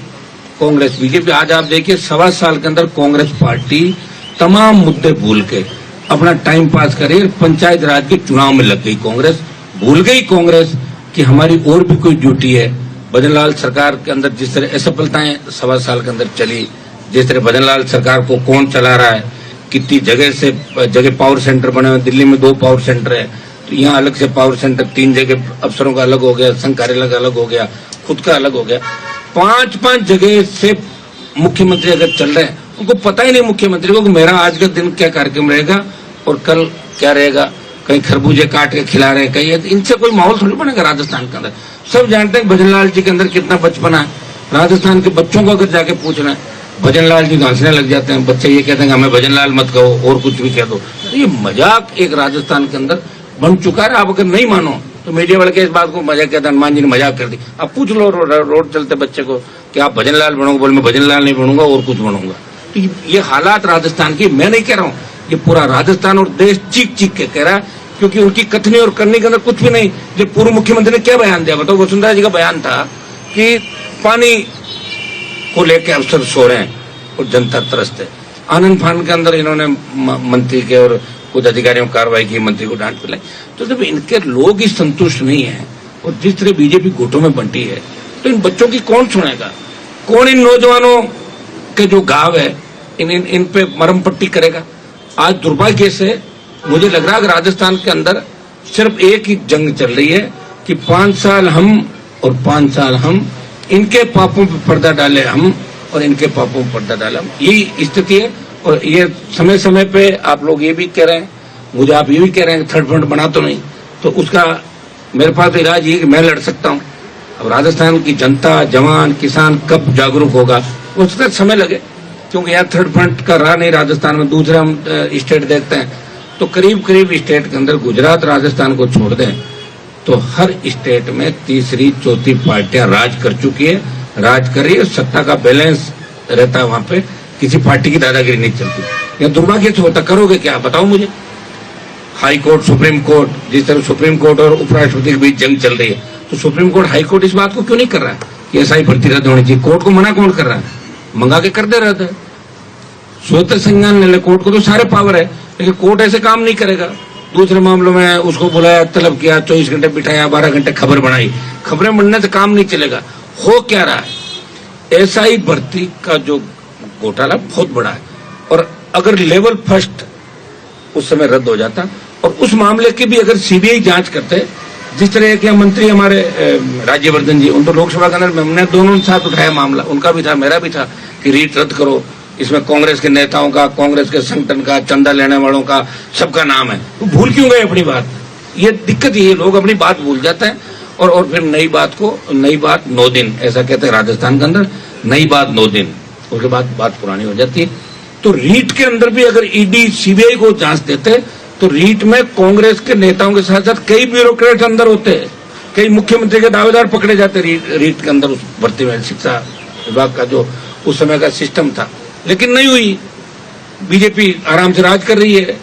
कांग्रेस बीजेपी। आज आप देखिए 1.25 साल के अंदर कांग्रेस पार्टी तमाम मुद्दे भूल के अपना टाइम पास करे, पंचायत राज के चुनाव में लग गई कांग्रेस। भूल गई कांग्रेस कि हमारी और भी कोई ड्यूटी है। भजनलाल सरकार के अंदर जिस तरह असफलताएं 1.25 साल के अंदर चली, जिस तरह भजनलाल सरकार को कौन चला रहा है, कितनी जगह पावर सेंटर बने हुए, दिल्ली में 2 पावर सेंटर है, तो यहाँ अलग से पावर सेंटर, 3 जगह अफसरों का अलग हो गया, संघ कार्यालय अलग हो गया, खुद का अलग हो गया। 5-5 जगह से मुख्यमंत्री अगर चल रहे हैं, उनको पता ही नहीं मुख्यमंत्री को कि मेरा आज का दिन क्या कार्यक्रम रहेगा और कल क्या रहेगा। कहीं खरबूजे काट के खिला रहे हैं, कहीं इनसे कोई माहौल थोड़ी बनेगा राजस्थान के अंदर। सब जानते हैं भजनलाल जी के अंदर कितना बचपना है। राजस्थान के बच्चों को अगर जाके पूछना है, भजनलाल जी हंसने लग जाते हैं। बच्चे ये कहते हैं हमें भजनलाल मत कहो और कुछ भी कह दो। तो ये मजाक एक राजस्थान के अंदर बन चुका है। आप अगर नहीं मानो तो मीडिया वाले के इस बात को मजाक कहते हैं, हनुमान जी ने मजाक कर दी। अब पूछ लो रोड चलते बच्चे को कि आप भजनलाल बनोगे, बोले मैं भजनलाल नहीं बनूंगा और कुछ बनूंगा। तो ये हालात राजस्थान की, मैं नहीं कह रहा हूँ, ये पूरा राजस्थान और देश चीख चीख के कह रहा है, क्योंकि उनकी कथनी और करने के अंदर कुछ भी नहीं। जो पूर्व मुख्यमंत्री ने क्या बयान दिया बताओ? वसुंधरा जी का बयान था कि पानी को लेकर अफसर सो रहे हैं और जनता त्रस्त है। आनंद फान के अंदर इन्होंने मंत्री के और कुछ अधिकारियों कार्रवाई की, मंत्री को डांट पिलाई। तो जब इनके लोग ही संतुष्ट नहीं है और जिस तरह बीजेपी गुटों में बंटी है, तो इन बच्चों की कौन सुनेगा? कौन इन नौजवानों के जो घाव है इन पे मरहम पट्टी करेगा। आज दुर्भाग्य से मुझे लग रहा है कि राजस्थान के अंदर सिर्फ एक ही जंग चल रही है कि 5 साल हम और 5 साल हम, इनके पापों पर पर्दा डाले हम और इनके पापों पर पर्दा डाले हम, यही स्थिति है। और ये समय समय पे आप लोग ये भी कह रहे हैं, मुझे आप ये भी कह रहे हैं कि थर्ड फ्रंट बना तो नहीं, तो उसका मेरे पास तो इलाज ये कि मैं लड़ सकता हूँ। अब राजस्थान की जनता, जवान, किसान कब जागरूक होगा उसका समय लगे, क्योंकि यहाँ थर्ड फ्रंट का रहा नहीं राजस्थान में। दूसरे हम स्टेट देखते हैं तो करीब करीब स्टेट के अंदर गुजरात राजस्थान को छोड़ दें तो हर स्टेट में तीसरी चौथी पार्टियां राज कर चुकी है, राज कर रही है, सत्ता का बैलेंस रहता है वहां पे, किसी पार्टी की दादागिरी नहीं चलती। या दुर्भाग्य से होता, करोगे क्या बताओ मुझे। हाई कोर्ट, सुप्रीम कोर्ट, जिस तरह सुप्रीम कोर्ट और उपराष्ट्रपति के बीच जंग चल रही है, तो सुप्रीम कोर्ट, हाई कोर्ट इस बात को क्यों नहीं कर रहा है कि एसआई भर्ती रद्द होनी चाहिए? कोर्ट को मना कौन कर रहा है? मंगा के कर दे रहा था। स्वतः संज्ञान ले ले, कोर्ट को तो सारे पावर है, लेकिन कोर्ट ऐसे काम नहीं करेगा। दूसरे मामलों में उसको बुलाया, तलब किया, 24 घंटे बिठाया, 12 घंटे खबर बनाई। खबरें बनने से काम नहीं चलेगा। हो क्या रहा है, एसआई भर्ती का जो घोटाला बहुत बड़ा है, और अगर लेवल फर्स्ट उस समय रद्द हो जाता और उस मामले की भी अगर सीबीआई जांच करते, जिस तरह के मंत्री हमारे राज्यवर्धन जी, उन तो लोकसभा के अंदर हमने दोनों साथ उठाया मामला, उनका भी था मेरा भी था कि रीट रद्द करो, इसमें कांग्रेस के नेताओं का, कांग्रेस के संगठन का, चंदा लेने वालों का, सबका नाम है। तो भूल क्यों गए अपनी बात? ये दिक्कत ये, लोग अपनी बात भूल जाते हैं और फिर नई बात 9 दिन, ऐसा कहते हैं राजस्थान के अंदर, नई बात 9 दिन, उसके बाद बात पुरानी हो जाती है। तो रीट के अंदर भी अगर ईडी सीबीआई को जांच देते तो रीट में कांग्रेस के नेताओं के साथ साथ कई ब्यूरोक्रेट अंदर होते, कई मुख्यमंत्री के दावेदार पकड़े जाते रीट के अंदर, उस भर्ती में शिक्षा विभाग का जो उस समय का सिस्टम था, लेकिन नहीं हुई। बीजेपी आराम से राज कर रही है,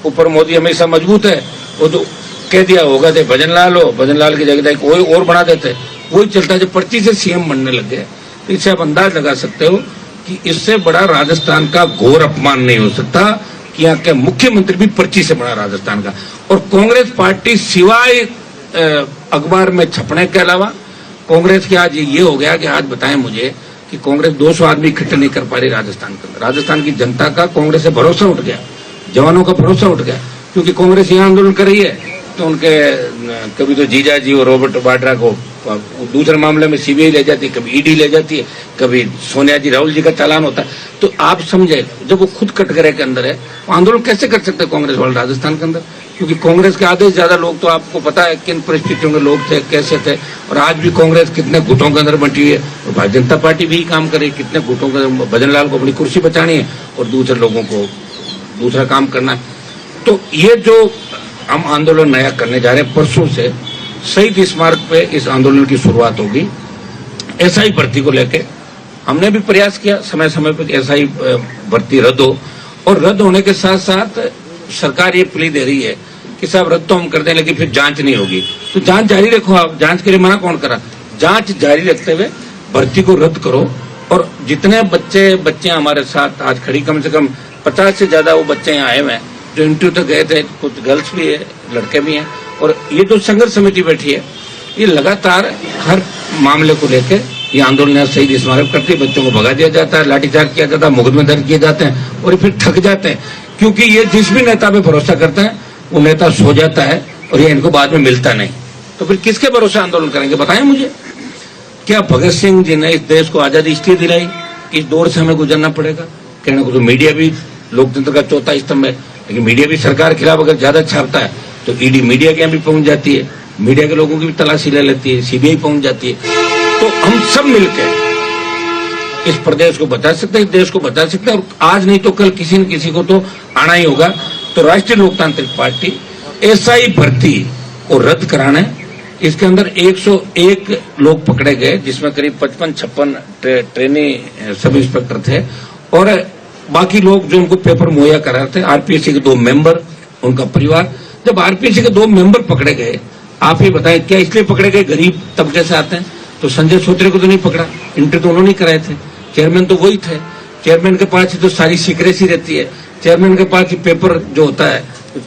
ऊपर मोदी हमेशा मजबूत है। वो तो कह दिया होगा थे भजन लाल हो, भजन लाल की जगह कोई और बना देते, वही चलता है। जब पर्ची से सीएम बनने लग गए तो इससे आप अंदाज लगा सकते हो कि इससे बड़ा राजस्थान का घोर अपमान नहीं हो सकता कि यहाँ के मुख्यमंत्री भी पर्ची से बना राजस्थान का। और कांग्रेस पार्टी सिवाय अखबार में छपने के अलावा, कांग्रेस की आज ये हो गया कि आज बताएं मुझे कि कांग्रेस 200 आदमी इकट्ठे नहीं कर पा रही राजस्थान के अंदर। राजस्थान की जनता का कांग्रेस से भरोसा उठ गया, जवानों का भरोसा उठ गया, क्योंकि कांग्रेस यहाँ आंदोलन कर रही है तो उनके कभी तो जीजा जी और रॉबर्ट वाड्रा को दूसरे मामले में सीबीआई ले जाती है, कभी ईडी ले जाती है, कभी सोनिया जी, राहुल जी का चालान होता है। तो आप समझे, जब वो खुद कटघरे के अंदर है, वो आंदोलन कैसे कर सकते हैं कांग्रेस वाले राजस्थान के अंदर? क्योंकि कांग्रेस के आधे से ज्यादा लोग, तो आपको पता है किन परिस्थितियों के लोग थे, कैसे थे, और आज भी कांग्रेस कितने गुटों के अंदर बंटी हुई है। और भारतीय जनता पार्टी भी काम करे, कितने गुटों के, भजन लाल को अपनी कुर्सी बचानी है और दूसरे लोगों को दूसरा काम करना है। तो ये जो हम आंदोलन नया करने जा रहे हैं, परसों से शहीद स्मारक पे इस आंदोलन की शुरुआत होगी। एसआई भर्ती को लेके हमने भी प्रयास किया समय समय पर एसआई भर्ती रद्द हो, और रद्द होने के साथ साथ सरकार ये प्ली दे रही है कि साहब रद्द तो हम कर दें लेकिन फिर जांच नहीं होगी। तो जांच जारी रखो, आप जांच के लिए मना कौन करा? जांच जारी रखते हुए भर्ती को रद्द करो। और जितने बच्चे हमारे साथ आज खड़ी, कम से कम 50 से ज्यादा वो बच्चे यहाँ आए हुए हैं जो इंटरव्यू तक गए थे, कुछ गर्ल्स भी है, लड़के भी हैं। और ये जो संघर्ष समिति बैठी है, ये लगातार हर मामले को लेके ये आंदोलन शहीद स्मारक करती है। बच्चों को भगा दिया जाता है, लाठीचार्ज किया जाता है, मुकदमे दर्ज किए जाते हैं और फिर थक जाते हैं, क्योंकि ये जिस भी नेता पे भरोसा करते हैं वो नेता सो जाता है और ये इनको बाद में मिलता नहीं। तो फिर किसके भरोसे आंदोलन करेंगे बताएं मुझे? क्या भगत सिंह जी ने इस देश को आजादी इसलिए दिलाई? इस दौर से हमें गुजरना पड़ेगा। कहने को तो मीडिया भी लोकतंत्र का चौथा स्तंभ है, लेकिन मीडिया भी सरकार के खिलाफ अगर ज्यादा छापता है तो ईडी मीडिया के यहाँ भी पहुंच जाती है, मीडिया के लोगों की भी तलाशी ले लेती है, सीबीआई पहुंच जाती है। तो हम सब मिलकर इस प्रदेश को बचा सकते हैं, इस देश को बचा सकते हैं। और आज नहीं तो कल किसी न किसी को तो आना ही होगा। तो राष्ट्रीय लोकतांत्रिक पार्टी एसआई भर्ती को रद्द कराना है। इसके अंदर 101 लोग पकड़े गए, जिसमें करीब 55-56 ट्रेनी सब इंस्पेक्टर थे और बाकी लोग जो उनको पेपर मुहैया करा रहे थे, आरपीएससी के 2 मेंबर, उनका परिवार। जब आरपीएससी के 2 मेंबर पकड़े गए, आप ही बताएं क्या इसलिए पकड़े गए? गरीब तबके से आते हैं। तो संजय सूत्रे को तो नहीं पकड़ा, इंटरव्यू तो उन्होंने कराए थे, चेयरमैन तो वही थे। चेयरमैन के पास ही तो सारी सीक्रेसी रहती है, चेयरमैन के पास ही पेपर जो होता है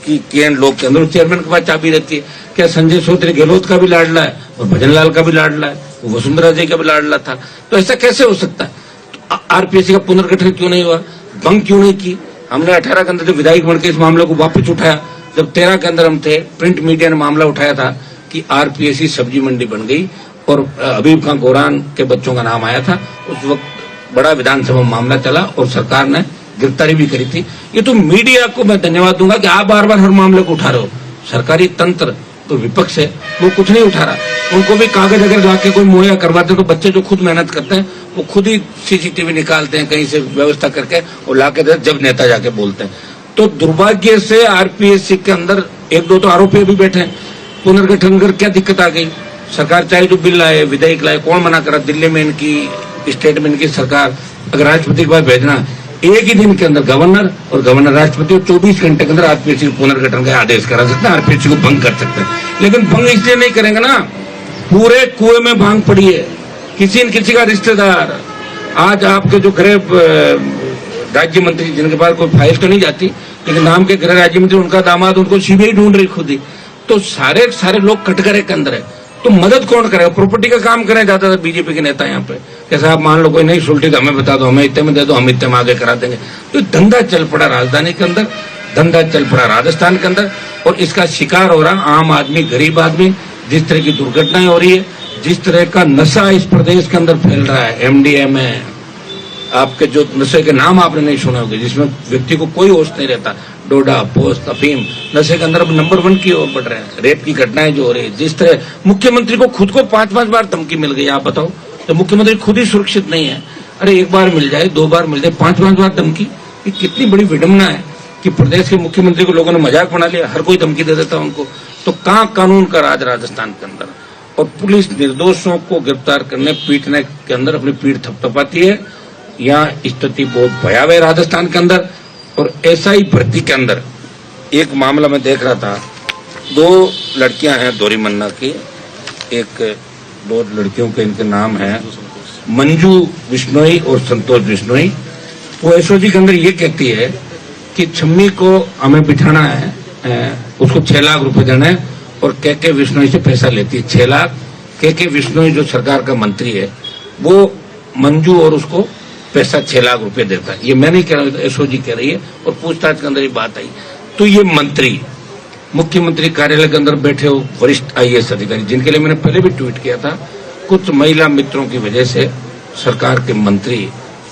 कि लोग के अंदर, चेयरमैन के पास चाबी रहती है। क्या संजय सूत्रे गहलोत का भी लाडला है और भजन लाल का भी लाडला है, वसुंधरा जी का भी लाडला था? तो ऐसा कैसे हो सकता है? तो आरपीएससी का पुनर्गठन क्यों नहीं हुआ, भंग क्यों नहीं की? हमने 18 के अंदर जब विधायक बनकर इस मामले को वापस उठाया, जब 13 के अंदर हम थे, प्रिंट मीडिया ने मामला उठाया था कि आरपीएससी सब्जी मंडी बन गई और हबीब खान गोरान के बच्चों का नाम आया था। उस वक्त बड़ा विधानसभा में मामला चला और सरकार ने गिरफ्तारी भी करी थी। ये तो मीडिया को मैं धन्यवाद दूंगा कि आप बार बार हर मामले को उठा रहे हो। सरकारी तंत्र तो विपक्ष है, वो कुछ नहीं उठा रहा। उनको भी कागज अगर जाके कोई मुहैया करवाते तो बच्चे जो खुद मेहनत करते हैं वो खुद ही सीसीटीवी निकालते हैं कहीं से व्यवस्था करके और लाके दे, जब नेता जाके बोलते हैं। तो दुर्भाग्य से आरपीएससी के अंदर एक दो तो आरोपी भी बैठे हैं। पुनर्गठन कर क्या दिक्कत आ गई? सरकार चाहे जो बिल लाए, विधेयक लाए, कौन मना करा? दिल्ली में इनकी स्टेट में इनकी सरकार अगर राष्ट्रपति के पास भेजना, एक ही दिन के अंदर गवर्नर और गवर्नर राष्ट्रपति 24 घंटे के अंदर आरपीएससी के पुनर्गठन का आदेश करा सकते हैं, आरपीएससी को भंग कर सकते हैं। लेकिन भंग इसलिए नहीं करेंगे ना, पूरे कुएं में भांग पड़ी है। किसी न किसी का रिश्तेदार, आज आपके जो गृह राज्य मंत्री जिनके पास कोई फाइल तो नहीं जाती, लेकिन नाम के गृह राज्य मंत्री उनका दामाद उनको सीबीआई ढूंढ रही खुद ही। तो सारे लोग कटघरे के अंदर है, तो मदद कौन करेगा? प्रॉपर्टी का काम करें ज्यादातर बीजेपी के नेता यहाँ पे। कैसा आप मान लो कोई नहीं सुलटी तो हमें बता दो, हमें इतने में दे दो, हम इतने में आगे करा देंगे। तो धंधा चल पड़ा राजधानी के अंदर, धंधा चल पड़ा राजस्थान के अंदर, और इसका शिकार हो रहा आम आदमी, गरीब आदमी। जिस तरह की दुर्घटनाएं हो रही है, जिस तरह का नशा इस प्रदेश के अंदर फैल रहा है, एमडीएमए, आपके जो नशे के नाम आपने नहीं सुने होंगे, जिसमें व्यक्ति को कोई होश नहीं रहता, डोडा, पोस्त, अफीम, नशे के अंदर अब नंबर 1 की ओर बढ़ रहे हैं। रेप की घटनाएं जो हो रही है, जिस तरह मुख्यमंत्री को खुद को 5-5 बार धमकी मिल गई, आप बताओ। तो मुख्यमंत्री खुद ही सुरक्षित नहीं है। अरे एक बार मिल जाए, 2 बार मिल जाए, 5-5 बार धमकी, ये कितनी बड़ी विडंबना है कि प्रदेश के मुख्यमंत्री को लोगों ने मजाक बना लिया, हर कोई धमकी दे देता उनको। तो कहाँ कानून का राज राजस्थान के अंदर? और पुलिस निर्दोषों को गिरफ्तार करने, पीटने के अंदर अपनी पीठ थपथपाती है। यहाँ स्थिति बहुत भयावह है राजस्थान के अंदर। और एसआई भर्ती के अंदर एक मामला मैं देख रहा था, 2 लड़कियां हैं दोरी मन्ना की, 2 लड़कियों के इनके नाम हैं मंजू बिश्नोई और संतोष बिश्नोई। वो एसओजी के अंदर ये कहती है कि छम्मी को हमें बिठाना है, उसको 6 लाख रुपए देना है, और के बिश्नोई से पैसा लेती है 6 लाख। के बिश्नोई जो सरकार का मंत्री है, वो मंजू और उसको पैसा 6 लाख रुपए देता है। ये मैं नहीं कह रहा हूं, एसओजी कह रही है, और पूछताछ के अंदर ये बात आई। तो ये मंत्री, मुख्यमंत्री कार्यालय के अंदर बैठे हो वरिष्ठ आईएएस अधिकारी, जिनके लिए मैंने पहले भी ट्वीट किया था, कुछ महिला मित्रों की वजह से सरकार के मंत्री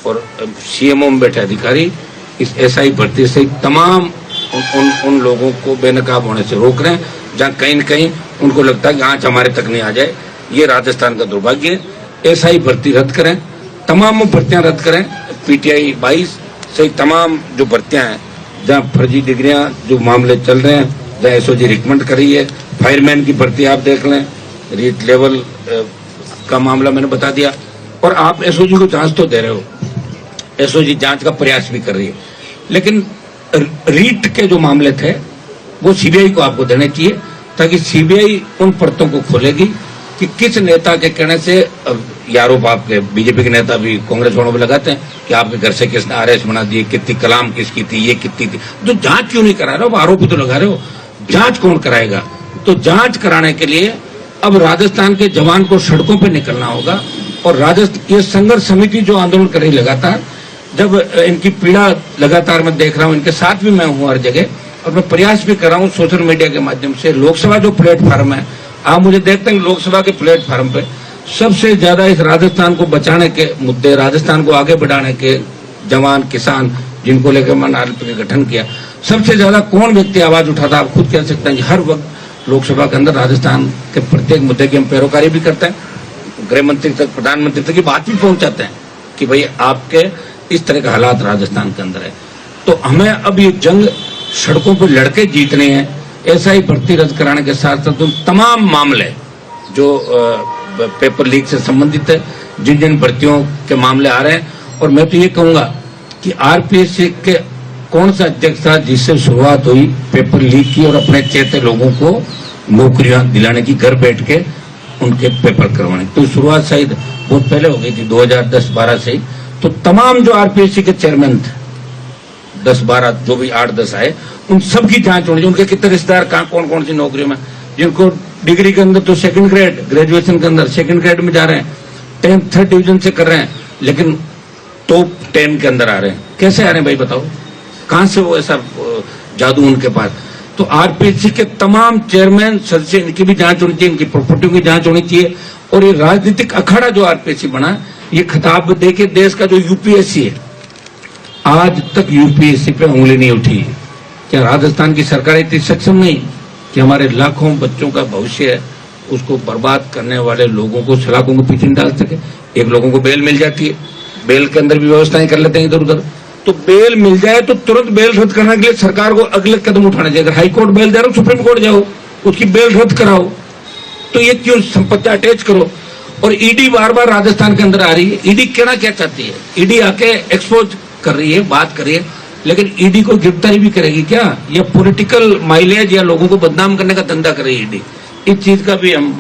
और सीएमओ में बैठे अधिकारी इस एसआई भर्ती से तमाम उन लोगों को बेनकाब होने से रोक रहे हैं, जहां कहीं न कहीं उनको लगता है कि आंच हमारे तक नहीं आ जाए। ये राजस्थान का दुर्भाग्य है। एसआई भर्ती रद्द करें, तमाम भर्तियां रद्द करें। पीटीआई 22 से तमाम जो भर्तियां हैं, जहां फर्जी डिग्रियां जो मामले चल रहे हैं, जहां एसओजी रिकमेंड कर रही है। फायरमैन की भर्ती आप देख लें, रीट लेवल का मामला मैंने बता दिया। और आप एसओजी को जांच तो दे रहे हो, एसओजी जांच का प्रयास भी कर रही है, लेकिन रीट के जो मामले थे वो सीबीआई को आपको देने चाहिए, ताकि सीबीआई उन परतों को खोलेगी कि किस नेता के कहने से आरोप आपके बीजेपी के नेता भी कांग्रेस वालों पे लगाते हैं कि आपके घर से किसने आरएस बना दिए, कितनी कलाम किसकी थी, ये कितनी थी। तो जांच क्यों नहीं करा रहे हो? आरोप तो लगा रहे हो, जांच कौन कराएगा? तो जांच कराने के लिए अब राजस्थान के जवान को सड़कों पर निकलना होगा। और राजस्थान ये संघर्ष समिति जो आंदोलन कर रही लगातार, जब इनकी पीड़ा लगातार मैं देख रहा हूं, इनके साथ भी मैं हूं हर जगह, और मैं प्रयास भी कर रहा हूं सोशल मीडिया के माध्यम से। लोकसभा जो प्लेटफॉर्म है, आप मुझे देखते हैं लोकसभा के प्लेटफॉर्म पे सबसे ज्यादा इस राजस्थान को बचाने के मुद्दे, राजस्थान को आगे बढ़ाने के जवान, किसान, जिनको लेकर मैंने आरपी का गठन किया, सबसे ज्यादा कौन व्यक्ति आवाज उठाता? आप खुद कह सकते हैं कि हर वक्त लोकसभा के अंदर राजस्थान के प्रत्येक मुद्दे की हम पैरोकारी भी करते हैं, गृह मंत्री तक, प्रधानमंत्री तक की बात भी पहुंचाते हैं कि भाई आपके इस तरह का हालात राजस्थान के अंदर है। तो हमें अब ये जंग सड़कों पर लड़के जीतने हैं। एसआई भर्ती रद्द कराने के साथ साथ तमाम मामले जो पेपर लीक से संबंधित है, जिन जिन भर्तियों के मामले आ रहे हैं, और मैं तो ये कहूंगा कि आरपीएससी के कौन सा अध्यक्ष था जिससे शुरुआत हुई पेपर लीक की और अपने चेते लोगों को नौकरियां दिलाने की, घर बैठ के उनके पेपर करवाने? तो शुरुआत शायद बहुत पहले हो गई थी, 2010-12 से ही। तो तमाम जो आरपीएससी के चेयरमैन थे, 10-12 जो भी 8-10 आए, उन सब की जांच होनी चाहिए। उनके कितने रिश्तेदार कहाँ कौन कौन सी नौकरियों में, जिनको डिग्री के अंदर तो 2nd ग्रेड, ग्रेजुएशन के अंदर 2nd ग्रेड में जा रहे हैं, 10th 3rd डिवीजन से कर रहे हैं, लेकिन टॉप 10 के अंदर आ रहे हैं। कैसे आ रहे हैं भाई बताओ, कहां से वो ऐसा जादू उनके पास? तो आरपीएससी के तमाम चेयरमैन सदस्य, इनकी भी जांच होनी चाहिए, इनकी प्रॉपर्टियों की जांच होनी चाहिए। और ये राजनीतिक अखाड़ा जो आरपीएससी बना, ये खिताब देके देश का जो यूपीएससी है, आज तक यूपीएससी पे उंगली नहीं उठी। क्या राजस्थान की सरकार इतनी सक्षम नहीं कि हमारे लाखों बच्चों का भविष्य है उसको बर्बाद करने वाले लोगों को सलाखों को पीछे डाल सके? एक लोगों को बेल मिल जाती है, बेल के अंदर भी व्यवस्थाएं कर लेते हैं इधर उधर, तो बेल मिल जाए तो तुरंत बेल रद्द करने के लिए सरकार को अगले कदम उठाना चाहिए। अगर हाईकोर्ट बेल दे रहा हो, सुप्रीम कोर्ट जाओ, उसकी बेल रद्द कराओ। तो ये क्यों संपत्ति अटैच करो? और ईडी बार बार राजस्थान के अंदर आ रही है। ईडी कहना क्या चाहती है? ईडी आके एक्सपोज कर रही है, बात कर रही है, लेकिन ईडी को गिरफ्तारी भी करेगी क्या? या पॉलिटिकल माइलेज या लोगों को बदनाम करने का धंधा कर रही है ईडी? इस चीज का भी हम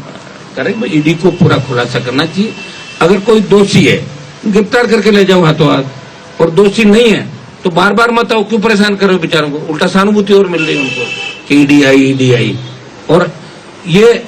करेंगे। ईडी को पूरा खुलासा करना चाहिए। अगर कोई दोषी है, गिरफ्तार करके ले जाओ हाथों हाथ, और दोषी नहीं है तो बार बार मत आओ, क्यों परेशान करो बेचारों को? उल्टा सहानुभूति और मिल रही है उनको कि ईडी आई। और ये